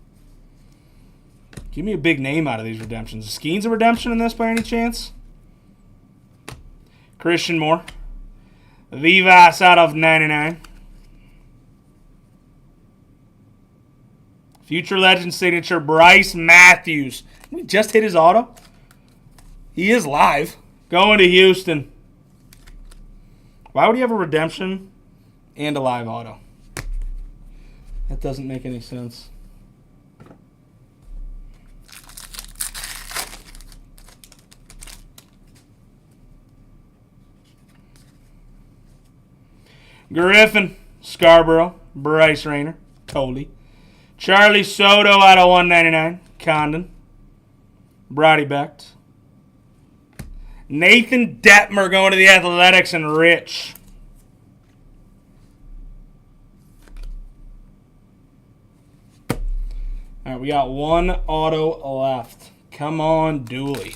Give me a big name out of these redemptions. Is Skeens a redemption in this by any chance? Christian Moore. Vivas out of 99. Future Legend signature, Bryce Matthews. We just hit his auto. He is live. Going to Houston. Why would he have a redemption and a live auto? That doesn't make any sense. Griffin, Scarborough, Bryce Rayner, Coley. Charlie Soto out of 199, Condon. Brody Becht. Nathan Detmer going to the Athletics and Rich. All right, we got 1 auto left. Come on, Dooley.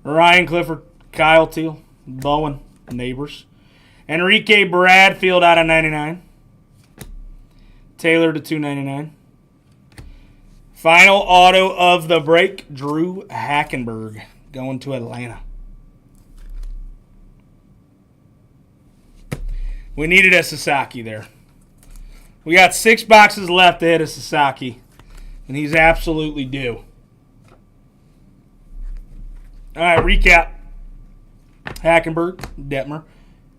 Ryan Clifford, Kyle Teal, Bowen, Neighbors. Enrique Bradfield out of 99. Taylor to 299. Final auto of the break, Drew Hackenberg going to Atlanta. We needed a Sasaki there. We got 6 boxes left to hit a Sasaki, and he's absolutely due. All right, recap. Hackenberg, Detmer,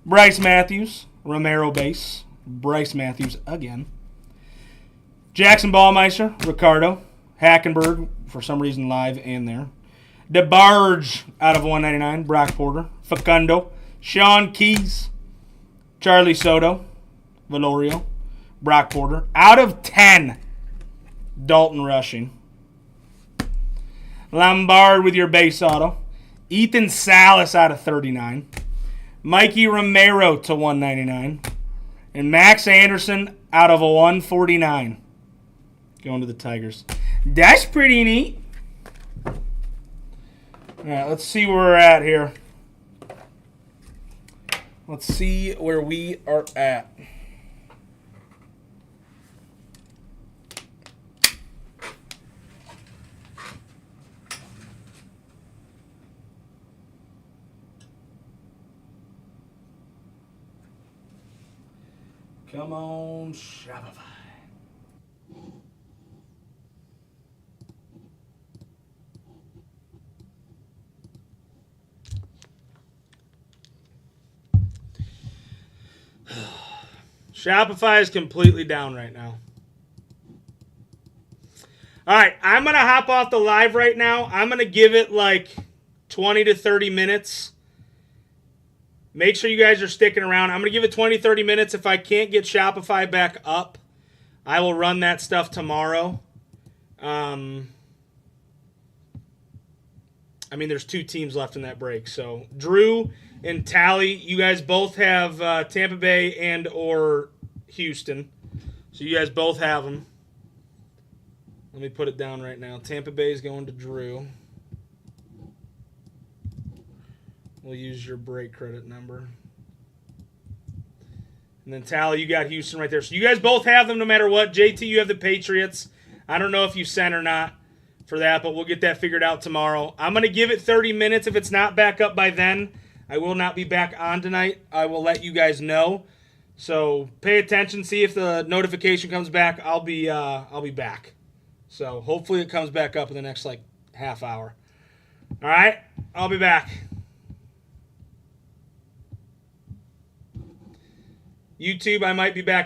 Bryce Matthews, Romero base, Bryce Matthews again. Jackson Ballmeister, Ricardo, Hackenberg, for some reason live and there. DeBarge out of 199, Brock Porter, Facundo, Sean Keys, Charlie Soto, Valorio, Brock Porter. Out of 10, Dalton Rushing. Lombard with your base auto. Ethan Salas out of 39. Mikey Romero to 199. And Max Anderson out of a 149. Going to the Tigers. That's pretty neat. All right, let's see where we're at here. Let's see where we are at. Come on, Shopify. Shopify is completely down right now. All right, I'm going to hop off the live right now. I'm going to give it like 20 to 30 minutes. Make sure you guys are sticking around. I'm going to give it 20, 30 minutes. If I can't get Shopify back up, I will run that stuff tomorrow. I mean, there's 2 teams left in that break. So, Drew and Tally, you guys both have Tampa Bay and or Houston. So, you guys both have them. Let me put it down right now. Tampa Bay is going to Drew. We'll use your break credit number. And then Tally, you got Houston right there. So you guys both have them no matter what. JT, you have the Patriots. I don't know if you sent or not for that, but we'll get that figured out tomorrow. I'm going to give it 30 minutes. If it's not back up by then, I will not be back on tonight. I will let you guys know. So pay attention. See if the notification comes back. I'll be back. So hopefully it comes back up in the next like half hour. All right, I'll be back. YouTube, I might be back as